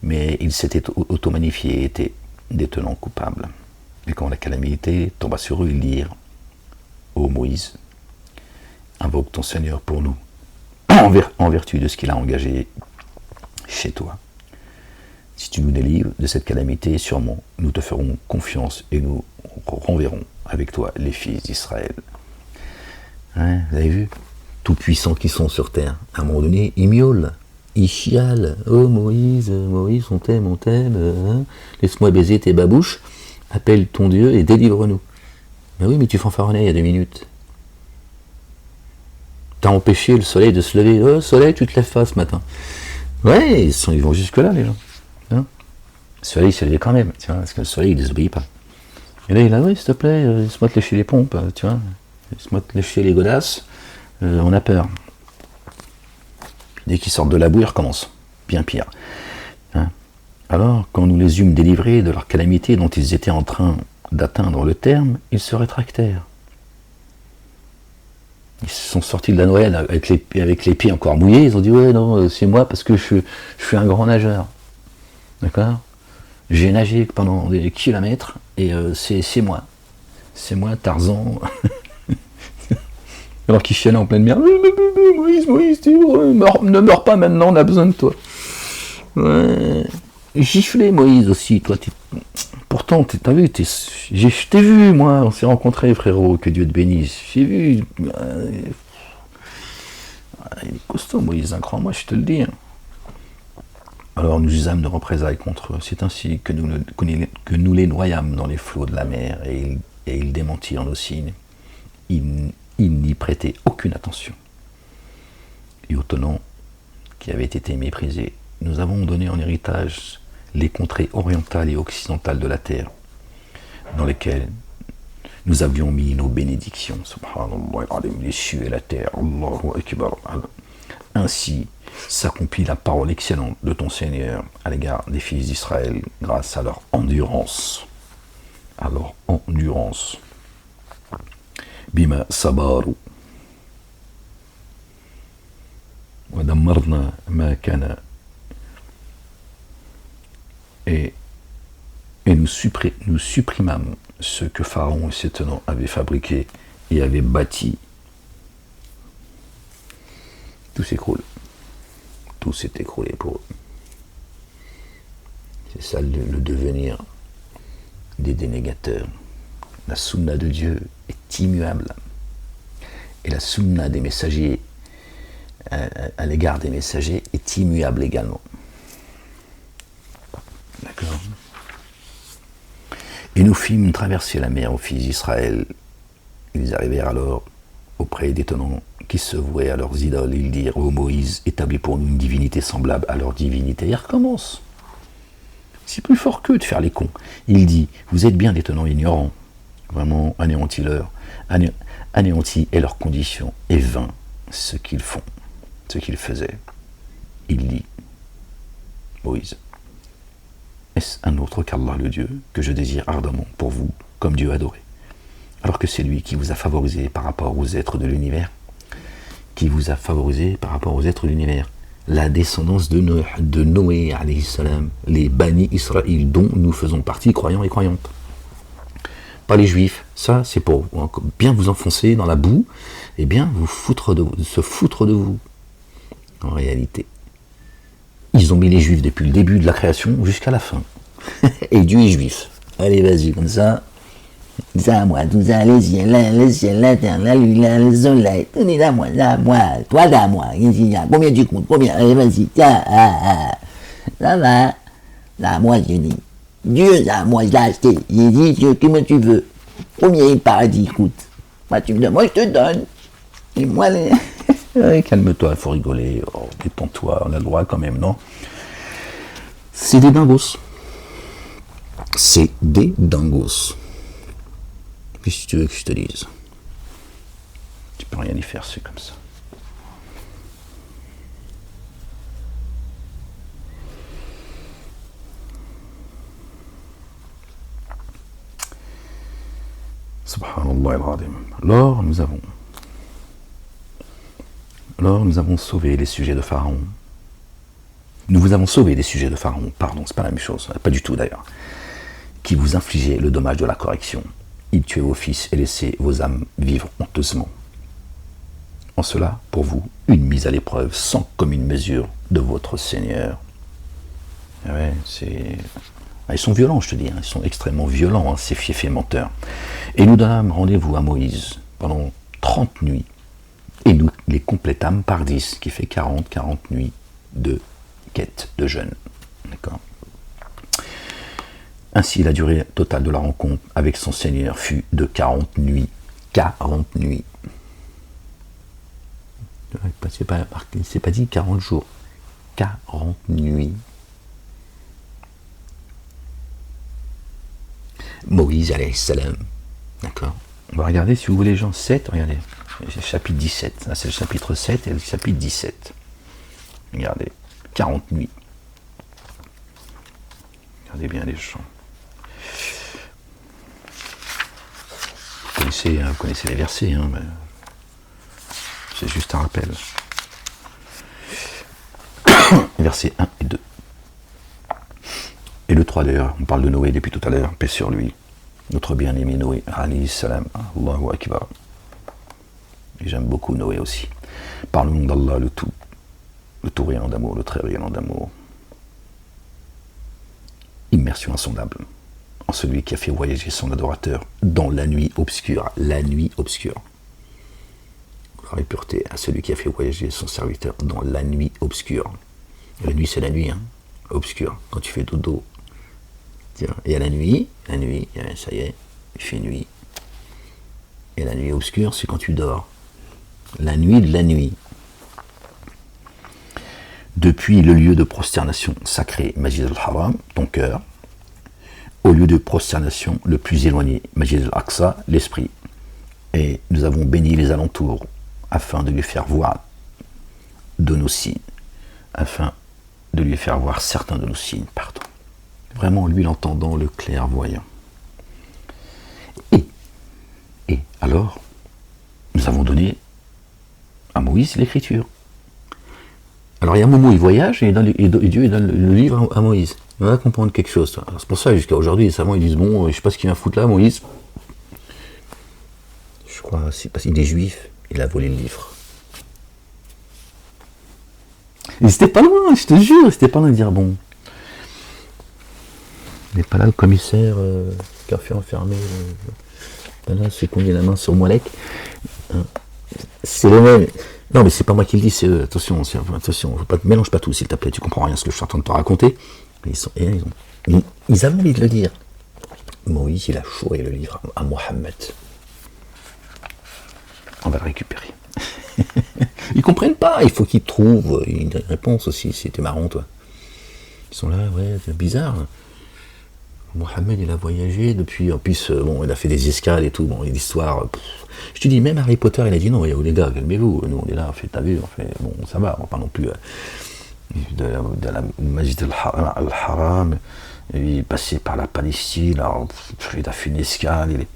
Mais ils s'étaient auto-magnifiés et étaient des tenants coupables. Et quand la calamité tomba sur eux, ils dirent, ô Moïse, invoque ton Seigneur pour nous, en vertu de ce qu'il a engagé chez toi. Si tu nous délivres de cette calamité, sûrement, nous te ferons confiance et nous renverrons avec toi les fils d'Israël. Hein, vous avez vu ? Tout puissants qui sont sur terre. À un moment donné, ils miaulent, ils chialent. Oh Moïse, on t'aime, hein, laisse-moi baiser tes babouches, appelle ton Dieu et délivre-nous. Mais oui, mais tu fanfaronnais il y a 2 minutes. T'as empêché le soleil de se lever. Oh, soleil, tu te lèves pas ce matin. Ouais, ils vont jusque-là, les gens. Hein, le soleil il se lève quand même, tu vois, parce que le soleil, il ne désobéit pas. Et là, il a, oui, s'il te plaît, laisse-moi te lécher les pompes, tu vois, laisse-moi te lécher les godasses, on a peur. Dès qu'ils sortent de la boue, ils recommencent. Bien pire. Hein. Alors, quand nous les eûmes délivrés de leur calamité dont ils étaient en train d'atteindre le terme, ils se rétractèrent. Ils sont sortis de la Noël avec les pieds encore mouillés, ils ont dit ouais non, c'est moi parce que je suis un grand nageur. D'accord. J'ai nagé pendant des kilomètres et c'est moi. C'est moi, Tarzan. Alors qu'il chialait en pleine mer. Moïse, ne meurs pas maintenant, on a besoin de toi. Ouais. Giflé Moïse aussi, toi. Pourtant, t'as vu, je t'ai vu, moi, on s'est rencontrés, frérot, que Dieu te bénisse. J'ai vu. Il est costaud, Moïse, un grand, moi, je te le dis. Alors nous usâmes de représailles contre eux. C'est ainsi que nous les noyâmes dans les flots de la mer, et ils démentirent nos signes. Ils n'y prêtaient aucune attention. Et au tenant qui avait été méprisé, nous avons donné en héritage les contrées orientales et occidentales de la terre, dans lesquelles nous avions mis nos bénédictions. Subhanallah, les cieux et la terre. Allahu Akbar. Ainsi s'accomplit la parole excellente de ton Seigneur à l'égard des fils d'Israël grâce à leur endurance. À leur endurance. Bima sabaru. Wa dammarna ma kana. Et nous supprimâmes ce que Pharaon et ses tenants avaient fabriqué et avaient bâti. Tout s'écroule. Tout s'est écroulé pour eux. C'est ça le devenir des dénégateurs. La sunna de Dieu est immuable. Et la sunna des messagers, à l'égard des messagers, est immuable également. D'accord. Et nous fîmes traverser la mer aux fils d'Israël. Ils arrivèrent alors auprès des tenants qui se vouaient à leurs idoles. Ils dirent: ô Moïse, établis pour nous une divinité semblable à leur divinité. Et recommence. C'est plus fort qu'eux de faire les cons. Il dit: vous êtes bien des tenants ignorants. Vraiment anéantis est leur condition, et vain ce qu'ils font, ce qu'ils faisaient. Il dit: Moïse, est-ce un autre qu'Allah le Dieu que je désire ardemment pour vous comme Dieu adoré, alors que c'est lui qui vous a favorisé par rapport aux êtres de l'univers, qui vous a favorisé par rapport aux êtres de l'univers, la descendance de Noé, alayhi salam, les Bani Israël dont nous faisons partie, croyants et croyantes. Pas les juifs, ça c'est pour bien vous enfoncer dans la boue et bien se foutre de vous. En réalité, ils ont mis les juifs depuis le début de la création jusqu'à la fin. Et Dieu est juif. Allez, vas-y, comme ça. Ça, moi, tout ça, les ciels, la terre, la lune, le soleil, tout est à moi, toi à moi. Combien tu comptes? Combien? Allez, vas-y, tiens, ça va. Là, moi, j'ai dit. Dieu, là, moi, je l'ai acheté. J'ai dit, comment tu veux? Combien il paradis coûte? Moi, tu me donnes, moi, je te donne. Et moi, les... calme-toi, il faut rigoler. Oh, détends-toi, on a le droit quand même, non? C'est des dingos. C'est des dingos. Qu'est-ce que tu veux que je te dise? Tu peux rien y faire, c'est comme ça. Subhanallah al-Azim. Alors nous avons sauvé les sujets de Pharaon. Nous vous avons sauvé des sujets de Pharaon, pardon, c'est pas la même chose, pas du tout d'ailleurs, qui vous infligeaient le dommage de la correction. Il tuait vos fils et laissait vos âmes vivre honteusement. En cela, pour vous, une mise à l'épreuve sans commune mesure de votre Seigneur. Ouais, c'est... Ils sont violents, je te dis, hein. Ils sont extrêmement violents, hein, ces fiefs menteurs. Et nous donnâmes rendez-vous à Moïse pendant 30 nuits. Et nous les complétâmes par 10, qui fait 40 nuits de quête de jeûne. D'accord. Ainsi, la durée totale de la rencontre avec son Seigneur fut de 40 nuits. 40 nuits. C'est pas dit 40 jours. 40 nuits. Moïse alayhi salam. D'accord. On va regarder, si vous voulez, Jean 7, regardez. C'est le chapitre 17. Là, c'est le chapitre 7 et le chapitre 17. Regardez. 40 nuits. Regardez bien les chants. Vous connaissez les versets, hein, mais c'est juste un rappel. Versets 1 et 2. Et le 3 d'ailleurs, on parle de Noé depuis tout à l'heure, paix sur lui. Notre bien-aimé Noé, alayhi salam, Allahu Akbar. Et j'aime beaucoup Noé aussi. Parlons d'Allah, le tout riant d'amour, le très riant d'amour. Immersion insondable en celui qui a fait voyager son adorateur dans la nuit obscure. La nuit obscure. Gloire et pureté à celui qui a fait voyager son serviteur dans la nuit obscure. Et la nuit, c'est la nuit, hein, obscure. Quand tu fais dodo. Et à la nuit, ça y est, il fait nuit. Et la nuit obscure, c'est quand tu dors. La nuit de la nuit. Depuis le lieu de prosternation sacré, Masjid al-Haram, ton cœur, au lieu de prosternation le plus éloigné, Masjid al-Aqsa, l'esprit. Et nous avons béni les alentours afin de lui faire voir de nos signes, afin de lui faire voir certains de nos signes, pardon. Vraiment, lui l'entendant, le clairvoyant. Et alors, nous avons donné à Moïse l'écriture. Alors il y a un moment où il voyage et Dieu donne le livre à Moïse. Il va comprendre quelque chose. Alors, c'est pour ça jusqu'à aujourd'hui, récemment, ils disent bon, je ne sais pas ce qu'il vient foutre là, Moïse. Je crois, c'est parce qu'il est juif, il a volé le livre. Et c'était pas loin, je te jure, c'était pas loin de dire bon. Il n'est pas là le commissaire qui a fait enfermer. Là, c'est qu'on met la main sur Molek. C'est le même. Non, mais c'est pas moi qui le dis, c'est eux. Attention, mélange pas tout, s'il te plaît, tu comprends rien ce que je suis en train de te raconter. Ils avaient envie de le dire. Moïse, il a chouré le livre à Mohammed. On va le récupérer. Ils comprennent pas, il faut qu'ils trouvent une réponse aussi. C'était marrant, toi. Ils sont là, ouais, c'est bizarre. Mohammed, il a voyagé depuis, en plus, bon, il a fait des escales et tout, bon, l'histoire. Je te dis, même Harry Potter, il a dit non, les gars, calmez-vous, nous on est là, on fait, t'as vu, on fait, bon, ça va, on va pas non plus de la Masjid al-Haram, il est passé par la Palestine, alors, il a fait une escale,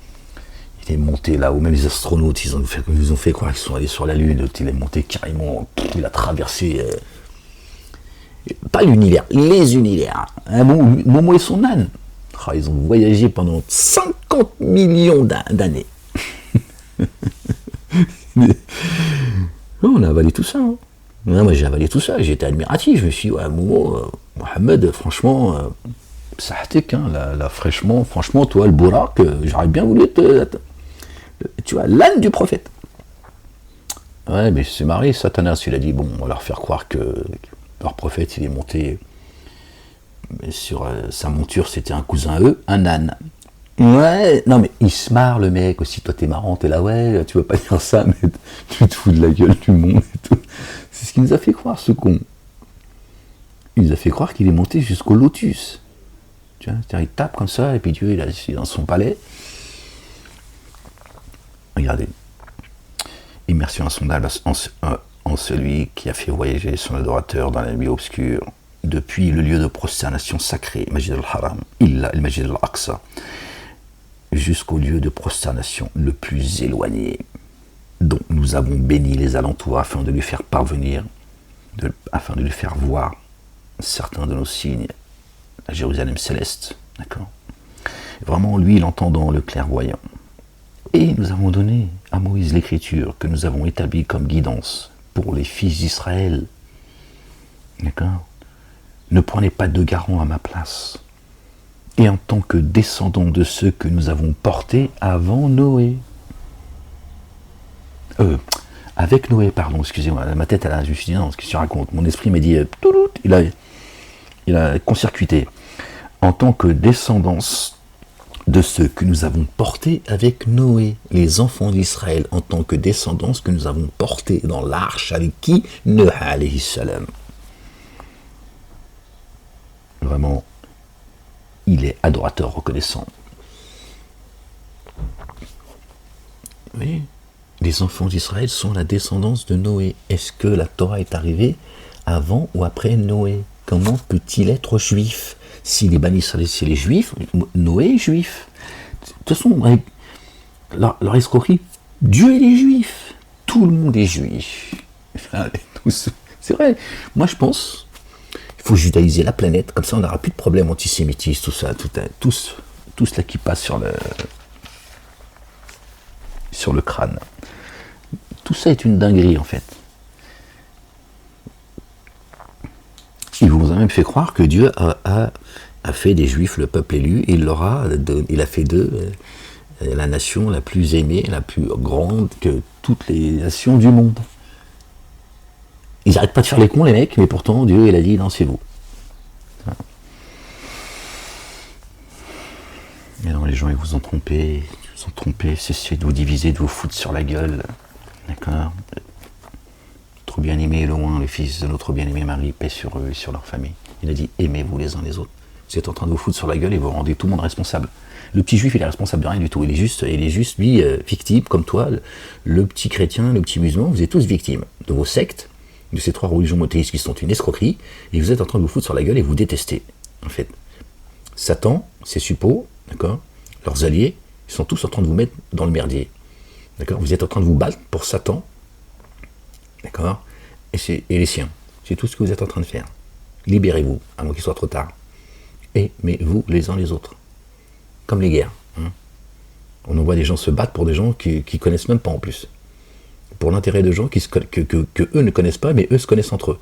il est monté là où même les astronautes, ils ont fait croire qu'ils sont allés sur la Lune, il est monté carrément, il a traversé, pas l'univers, les univers, hein, Momo et son âne. Ils ont voyagé pendant 50 millions d'années. On a avalé tout ça. Hein. Moi, j'ai avalé tout ça. J'étais admiratif. Je me suis dit, ouais, Mohamed, franchement, ça hâtique. Hein, là, franchement, toi, le Bourak, j'aurais bien voulu tu vois, l'âne du prophète. Ouais, mais c'est marré. Satanas, il a dit, bon, on va leur faire croire que leur prophète, il est monté. Sur sa monture, c'était un cousin à eux, un âne. Ouais, non mais il se marre le mec aussi, toi t'es marrant, t'es là, ouais, tu veux pas dire ça, mais tu te fous de la gueule du monde et tout. C'est ce qu'il nous a fait croire, ce con. Il nous a fait croire qu'il est monté jusqu'au lotus. Tu vois, c'est-à-dire, il tape comme ça, et puis Dieu, il est dans son palais. Regardez. Immersion insondable en celui qui a fait voyager son adorateur dans la nuit obscure. Depuis le lieu de prosternation sacré, Masjid al-Haram, le Masjid al-Aqsa, jusqu'au lieu de prosternation le plus éloigné, dont nous avons béni les alentours afin de lui faire parvenir, afin de lui faire voir certains de nos signes, la Jérusalem céleste, d'accord. Vraiment, lui, l'entendant, le clairvoyant. Et nous avons donné à Moïse l'écriture que nous avons établie comme guidance pour les fils d'Israël, d'accord. Ne prenez pas de garant à ma place. Et en tant que descendant de ceux que nous avons portés avant Noé. Avec Noé, pardon, excusez-moi, ma tête, je me suis dit, non, ce que tu racontes, mon esprit m'a dit, il a court-circuité. En tant que descendance de ceux que nous avons portés avec Noé, les enfants d'Israël, en tant que descendance que nous avons portés dans l'arche avec qui? Nuh alayhi salam. Vraiment, il est adorateur reconnaissant. Oui, les enfants d'Israël sont la descendance de Noé. Est-ce que la Torah est arrivée avant ou après Noé? Comment peut-il être juif? Si les Bani Israël, c'est les juifs, Noé est juif. De toute façon, leur escroquerie, Dieu et les juifs. Tout le monde est juif. C'est vrai. Moi, je pense qu'il faut judaïser la planète. Comme ça, on n'aura plus de problème antisémitisme, tout ça. Tout cela qui passe sur le crâne. Tout ça est une dinguerie, en fait. Il vous a même fait croire que Dieu a fait des Juifs le peuple élu, et il a fait d'eux la nation la plus aimée, la plus grande que toutes les nations du monde. Ils n'arrêtent pas de faire les cons, les mecs, mais pourtant Dieu, il a dit, non, c'est vous. Mais non, les gens, ils vous ont trompé, cessez de vous diviser, de vous foutre sur la gueule. D'accord? Notre bien-aimé est loin, le fils de notre bien-aimé Marie, paix sur eux et sur leur famille. Il a dit, aimez-vous les uns les autres. Vous êtes en train de vous foutre sur la gueule et vous rendez tout le monde responsable. Le petit juif, il est responsable de rien du tout. Il est juste lui, victime, comme toi, le petit chrétien, le petit musulman, vous êtes tous victimes de vos sectes, de ces trois religions monothéistes qui sont une escroquerie, et vous êtes en train de vous foutre sur la gueule et vous détestez, en fait. Satan, ses suppôts, d'accord, leurs alliés, ils sont tous en train de vous mettre dans le merdier. D'accord? Vous êtes en train de vous battre pour Satan, d'accord, et les siens. C'est tout ce que vous êtes en train de faire. Libérez-vous, à moins qu'il soit trop tard. Aimez-vous les uns les autres. Comme les guerres. Hein. On en voit des gens se battre pour des gens qui connaissent même pas en plus. Pour l'intérêt de gens que eux ne connaissent pas, mais eux se connaissent entre eux.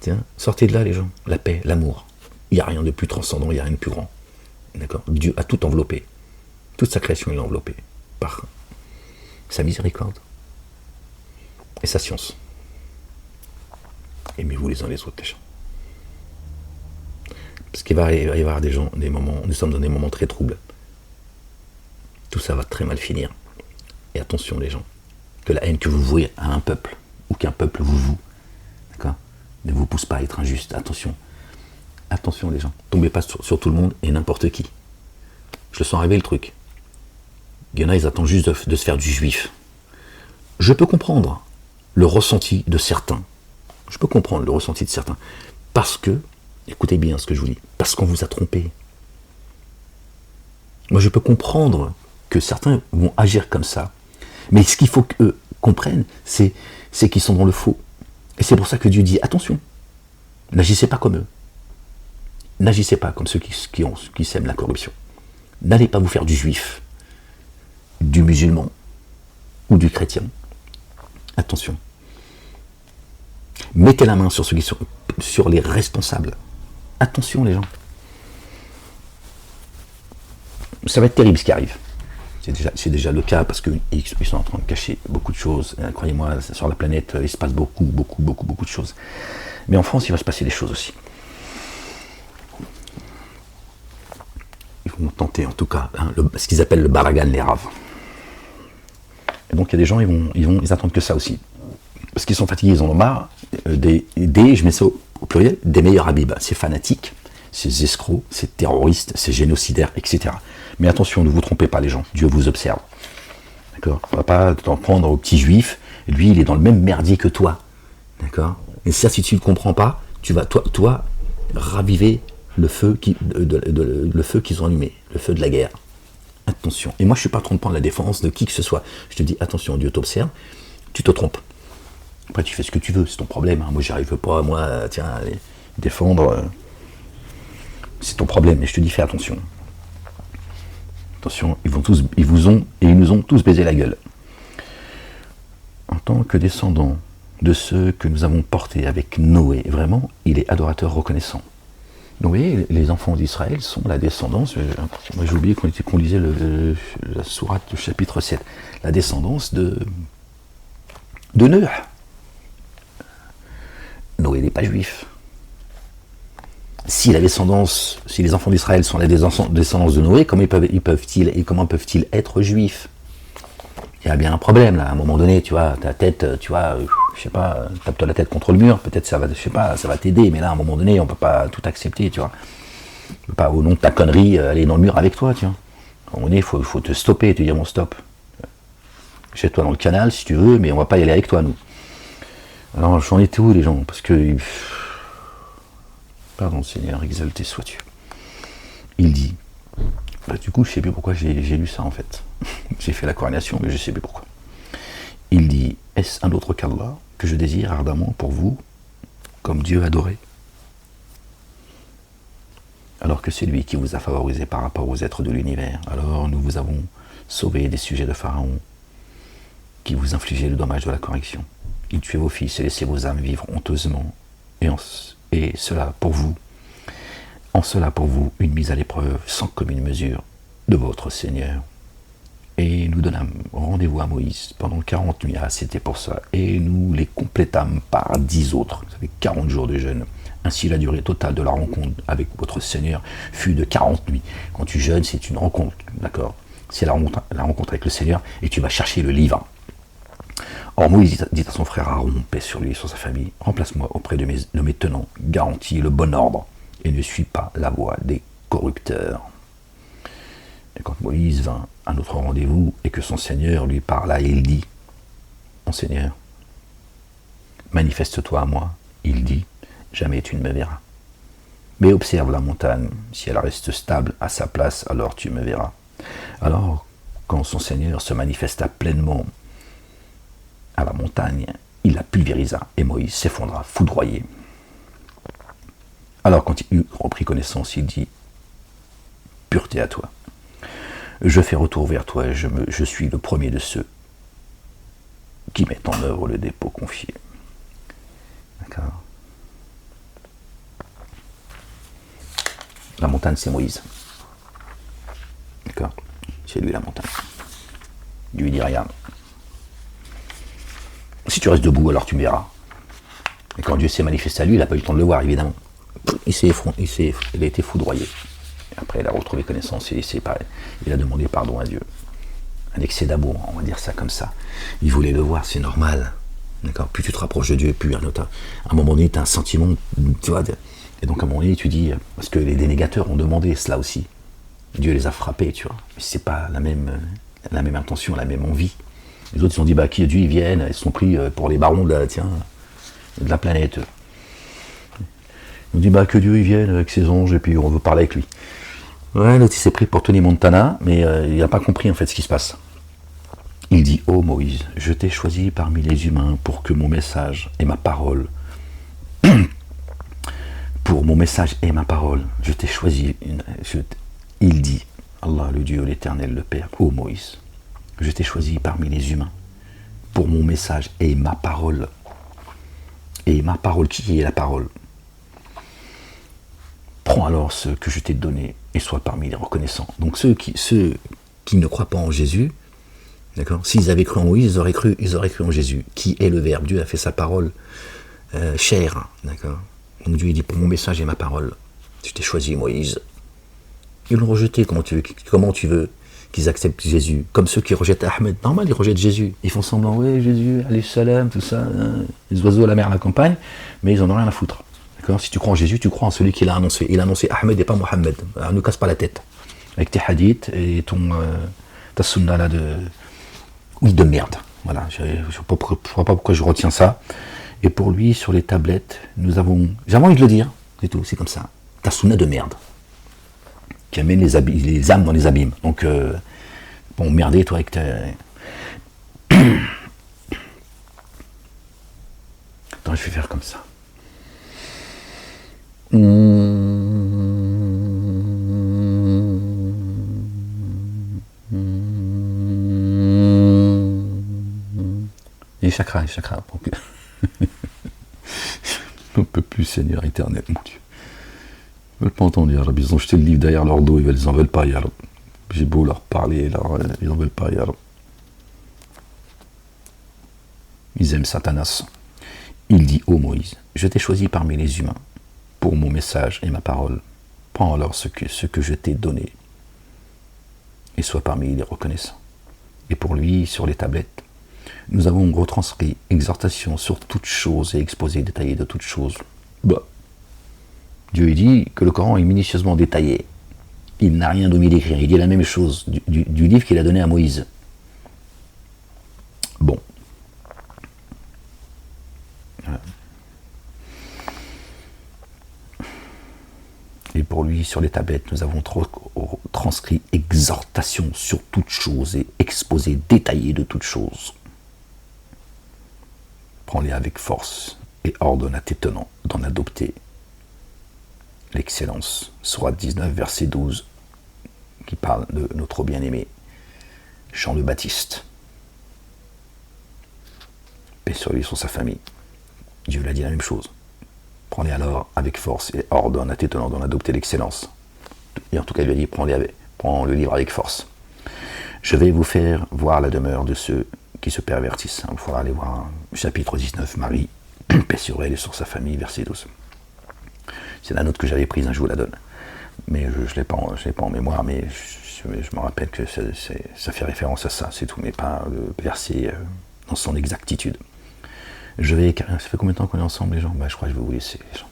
Tiens, sortez de là les gens. La paix, l'amour. Il n'y a rien de plus transcendant, il n'y a rien de plus grand. D'accord? Dieu a tout enveloppé. Toute sa création est enveloppée par sa miséricorde et sa science. Aimez-vous les uns les autres, les gens. Parce qu'il va y avoir des moments, nous sommes dans des moments très troubles. Tout ça va très mal finir. Et attention les gens, que la haine que vous vouez à un peuple, ou qu'un peuple vous voue, d'accord, ne vous pousse pas à être injuste. Attention. Attention les gens, tombez pas sur tout le monde et n'importe qui. Je le sens arriver le truc. Il y en a, ils attendent juste de se faire du juif. Je peux comprendre le ressenti de certains. Parce que, écoutez bien ce que je vous dis, parce qu'on vous a trompé. Moi je peux comprendre que certains vont agir comme ça, mais ce qu'il faut qu'eux comprennent, c'est qu'ils sont dans le faux. Et c'est pour ça que Dieu dit, attention, n'agissez pas comme eux. N'agissez pas comme ceux qui sèment la corruption. N'allez pas vous faire du juif, du musulman ou du chrétien. Attention. Mettez la main sur ceux qui sont sur les responsables. Attention les gens. Ça va être terrible ce qui arrive. C'est déjà le cas parce qu'ils sont en train de cacher beaucoup de choses. Croyez-moi, sur la planète, il se passe beaucoup de choses. Mais en France, il va se passer des choses aussi. Ils vont tenter en tout cas ce qu'ils appellent le balagan, les raves. Et donc il y a des gens, ils attendent que ça aussi. Parce qu'ils sont fatigués, ils en ont marre je mets ça au pluriel, des meilleurs habibs. C'est fanatique, c'est escrocs, c'est terroriste, c'est génocidaire, etc. Mais attention, ne vous trompez pas les gens, Dieu vous observe. D'accord? On ne va pas t'en prendre au petit juif, lui il est dans le même merdier que toi. D'accord? Et ça, si tu ne le comprends pas, tu vas, toi raviver le feu qu'ils ont allumé, le feu de la guerre. Attention. Et moi, je ne suis pas en train de prendre la défense de qui que ce soit. Je te dis, attention, Dieu t'observe, tu te trompes. Après, tu fais ce que tu veux, c'est ton problème. Hein. Moi, j'y arrive pas, défendre, c'est ton problème. Mais je te dis, fais attention. Attention, ils nous ont tous baisé la gueule. En tant que descendant de ceux que nous avons portés avec Noé, vraiment, il est adorateur reconnaissant. Noé, les enfants d'Israël sont la descendance, moi j'ai oublié qu'on lisait la sourate du chapitre 7, la descendance de Noé. Noé n'est pas juif. Si les enfants d'Israël sont la descendance de Noé, comment peuvent-ils être juifs? Il y a bien un problème là, à un moment donné, tu vois, ta tête, je sais pas, tape-toi la tête contre le mur, peut-être ça va t'aider, mais là, à un moment donné, on peut pas tout accepter, tu vois. On peut pas, au nom de ta connerie, aller dans le mur avec toi, tu vois. À un moment donné, il faut te stopper et te dire, bon, stop. Jette-toi dans le canal si tu veux, mais on va pas y aller avec toi, nous. Alors, j'en étais où, les gens? Parce que... Pardon, Seigneur, exalté sois-tu. Il dit... Bah, du coup, je sais plus pourquoi j'ai lu ça, en fait. J'ai fait la corrélation, mais je sais plus pourquoi. Il dit, est-ce un autre qu'Allah que je désire ardemment pour vous, comme Dieu adoré? Alors que c'est lui qui vous a favorisé par rapport aux êtres de l'univers. Alors nous vous avons sauvé des sujets de Pharaon qui vous infligeaient le dommage de la correction. Il tuait vos fils et laissait vos âmes vivre honteusement. Et cela pour vous, en cela pour vous, une mise à l'épreuve sans commune mesure de votre Seigneur. Et nous donnâmes rendez-vous à Moïse pendant 40 nuits. Ah, c'était pour ça. Et nous les complétâmes par 10 autres. Ça fait 40 jours de jeûne. Ainsi, la durée totale de la rencontre avec votre Seigneur fut de 40 nuits. Quand tu jeûnes, c'est une rencontre, d'accord? C'est la rencontre avec le Seigneur et tu vas chercher le livre. Or, Moïse dit à son frère Aaron, paix sur lui et sur sa famille, remplace-moi auprès de mes tenants, garantis le bon ordre et ne suis pas la voie des corrupteurs. Et quand Moïse vint à notre rendez-vous et que son Seigneur lui parla, il dit, mon Seigneur, manifeste-toi à moi. Il dit, jamais tu ne me verras. Mais observe la montagne, si elle reste stable à sa place, alors tu me verras. Alors, quand son Seigneur se manifesta pleinement à la montagne, il la pulvérisa, et Moïse s'effondra, foudroyé. Alors, quand il eut repris connaissance, il dit, pureté à toi. Je fais retour vers toi, je suis le premier de ceux qui mettent en œuvre le dépôt confié. D'accord. La montagne, c'est Moïse. D'accord. C'est lui la montagne. Dieu lui dit, regarde. Si tu restes debout, alors tu me verras. Et quand Dieu s'est manifesté à lui, il n'a pas eu le temps de le voir, évidemment. Il a été foudroyé. Après, il a retrouvé connaissance et il a demandé pardon à Dieu. Un excès d'amour, on va dire ça comme ça. Il voulait le voir, c'est normal. D'accord. Plus tu te rapproches de Dieu, plus à un moment donné, tu as un sentiment, tu vois. Et donc, à un moment donné, tu dis, parce que les dénégateurs ont demandé cela aussi. Dieu les a frappés, tu vois. Mais c'est pas la même intention, la même envie. Les autres, ils ont dit, bah, qui Dieu, ils viennent, ils sont pris pour les barons de la planète. Ils ont dit, bah, que Dieu, il vienne avec ses anges, et puis on veut parler avec lui. Ouais, l'autre, il s'est pris pour Tony Montana, mais il n'a pas compris, en fait, ce qui se passe. Il dit, ô Moïse, je t'ai choisi parmi les humains pour que mon message et ma parole, je t'ai choisi, il dit, Allah, le Dieu, l'Éternel, le Père, ô Moïse, je t'ai choisi parmi les humains pour mon message et ma parole. Et ma parole, qui est la parole? Prends alors ce que je t'ai donné et sois parmi les reconnaissants. Donc ceux qui ne croient pas en Jésus, d'accord, s'ils avaient cru en Moïse, ils auraient cru en Jésus, qui est le Verbe. Dieu a fait sa parole chair, d'accord. Donc Dieu dit, pour mon message et ma parole, je t'ai choisi, Moïse. Ils l'ont rejeté, comment tu veux qu'ils acceptent Jésus? Comme ceux qui rejettent Ahmed. Normal, ils rejettent Jésus. Ils font semblant, ouais, Jésus, alayhi salam, tout ça, les oiseaux à la mer, à la campagne, mais ils en ont rien à foutre. D'accord. Si tu crois en Jésus, tu crois en celui qui l'a annoncé. Il a annoncé Ahmed et pas Mohammed. Alors, ne casse pas la tête. Avec tes hadiths et ta sunna là de merde. Voilà, je ne vois pas pourquoi je retiens ça. Et pour lui, sur les tablettes, nous avons... J'ai envie de le dire, c'est tout, c'est comme ça. Ta sunna de merde. Qui amène les âmes dans les abîmes. Donc, bon, merdez, toi, avec ta... Attends, je vais faire comme ça. Et chakra. Donc... Je ne peux plus, Seigneur éternel, mon Dieu. Ils ne veulent pas entendre, ya Rabbi. Ils ont jeté le livre derrière leur dos, ils n'en veulent pas, ya Rabbi. J'ai beau leur parler, ils n'en veulent pas, ya Rabbi. Ils aiment Satanas. Il dit, ô Moïse, je t'ai choisi parmi les humains pour mon message et ma parole. Prends alors ce que je t'ai donné et sois parmi les reconnaissants. Et pour lui, sur les tablettes, nous avons retranscrit exhortation sur toutes choses et exposé détaillé de toutes choses. Bah. Dieu dit que le Coran est minutieusement détaillé. Il n'a rien d'omis d'écrire. Il dit la même chose du livre qu'il a donné à Moïse. Et pour lui, sur les tablettes, nous avons transcrit exhortation sur toute chose et exposé détaillé de toute chose. Prends-les avec force et ordonne à tes tenants d'en adopter l'excellence. Sourate 19, verset 12, qui parle de notre bien-aimé Jean le Baptiste. Paix sur lui et sur sa famille. Dieu l'a dit la même chose. Prends-les alors avec force et ordonne à tes tenants d'en adopter l'excellence. Et en tout cas, il lui a dit, prends le livre avec force. Je vais vous faire voir la demeure de ceux qui se pervertissent. Il faudra aller voir chapitre 19, Marie, paix sur elle et sur sa famille, verset 12. C'est la note que j'avais prise, je vous la donne. Mais je ne l'ai pas en mémoire, mais je me rappelle que ça fait référence à ça, c'est tout, mais pas le verset dans son exactitude. Ça fait combien de temps qu'on est ensemble, les gens? Je crois que je vais vous laisser, les gens.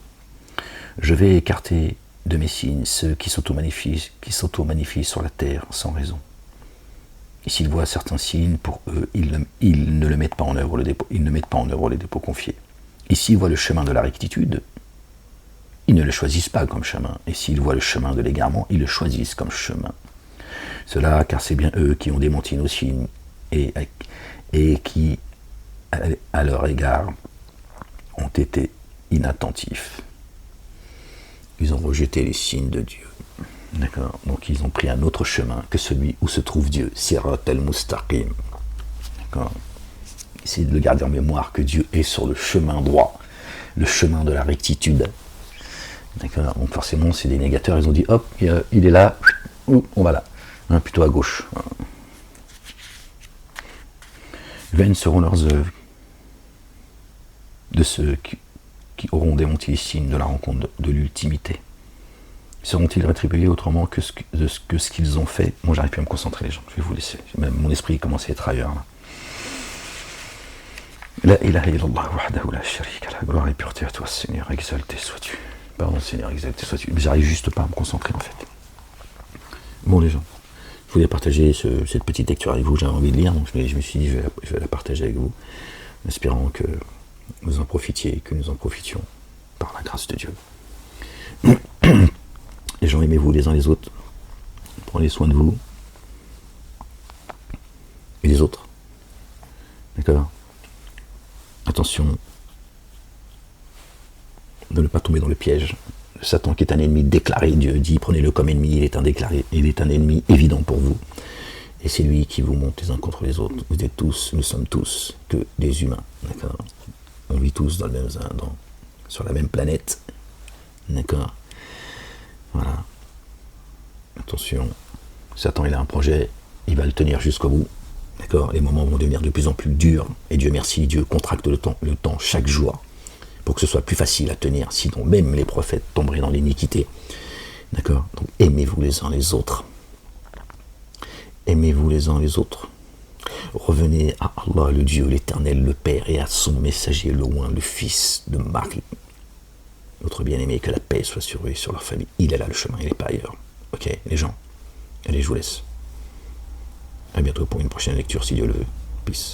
Je vais écarter de mes signes ceux qui s'auto-manifient sur la terre sans raison. Et s'ils voient certains signes, pour eux, ils ne le mettent pas en œuvre, ils ne mettent pas en œuvre les dépôts confiés. Et s'ils voient le chemin de la rectitude, ils ne le choisissent pas comme chemin. Et s'ils voient le chemin de l'égarement, ils le choisissent comme chemin. Cela, car c'est bien eux qui ont démenti nos signes et qui, à leur égard, ont été inattentifs. Ils ont rejeté les signes de Dieu. D'accord. Donc ils ont pris un autre chemin que celui où se trouve Dieu. Sirat al-Mustaqim. D'accord. Essayez de le garder en mémoire que Dieu est sur le chemin droit, le chemin de la rectitude. D'accord. Donc forcément, c'est des négateurs. Ils ont dit, hop, il est là, on va là. Plutôt à gauche. Vaines seront leurs œuvres de ceux qui auront démenti les signes de la rencontre de l'ultimité. Seront-ils rétribués autrement que ce qu'ils ont fait? Moi, j'arrive plus à me concentrer, les gens. Je vais vous laisser. Même mon esprit commence à être ailleurs. La ilaha illallah wahdahu la sharika lah. Gloire et pureté à toi, Seigneur. Exalté sois-tu. Pardon, Seigneur, exalté sois-tu. J'arrive juste pas à me concentrer, en fait. Bon, les gens, je voulais partager cette petite lecture avec vous. J'avais envie de lire, donc je me suis dit, je vais la partager avec vous, en espérant que vous en profitiez, que nous en profitions par la grâce de Dieu. Les gens, aimez-vous les uns les autres. Prenez soin de vous et des autres. D'accord? Attention de ne pas tomber dans le piège. Satan, qui est un ennemi déclaré, Dieu dit, prenez-le comme ennemi, il est un ennemi évident pour vous. Et c'est lui qui vous monte les uns contre les autres. Nous sommes tous que des humains. D'accord? On vit tous sur la même planète. D'accord? Voilà. Attention, Satan, il a un projet, il va le tenir jusqu'au bout. D'accord? Les moments vont devenir de plus en plus durs. Et Dieu merci, Dieu contracte le temps chaque jour pour que ce soit plus facile à tenir. Sinon, même les prophètes tomberaient dans l'iniquité. D'accord? Donc, aimez-vous les uns les autres. Aimez-vous les uns les autres. Revenez à Allah, le Dieu, l'Éternel, le Père, et à son messager, le oint, le Fils de Marie. Notre bien-aimé, que la paix soit sur eux et sur leur famille. Il est là le chemin, il n'est pas ailleurs. Ok, les gens. Allez, je vous laisse. À bientôt pour une prochaine lecture, si Dieu le veut. Peace.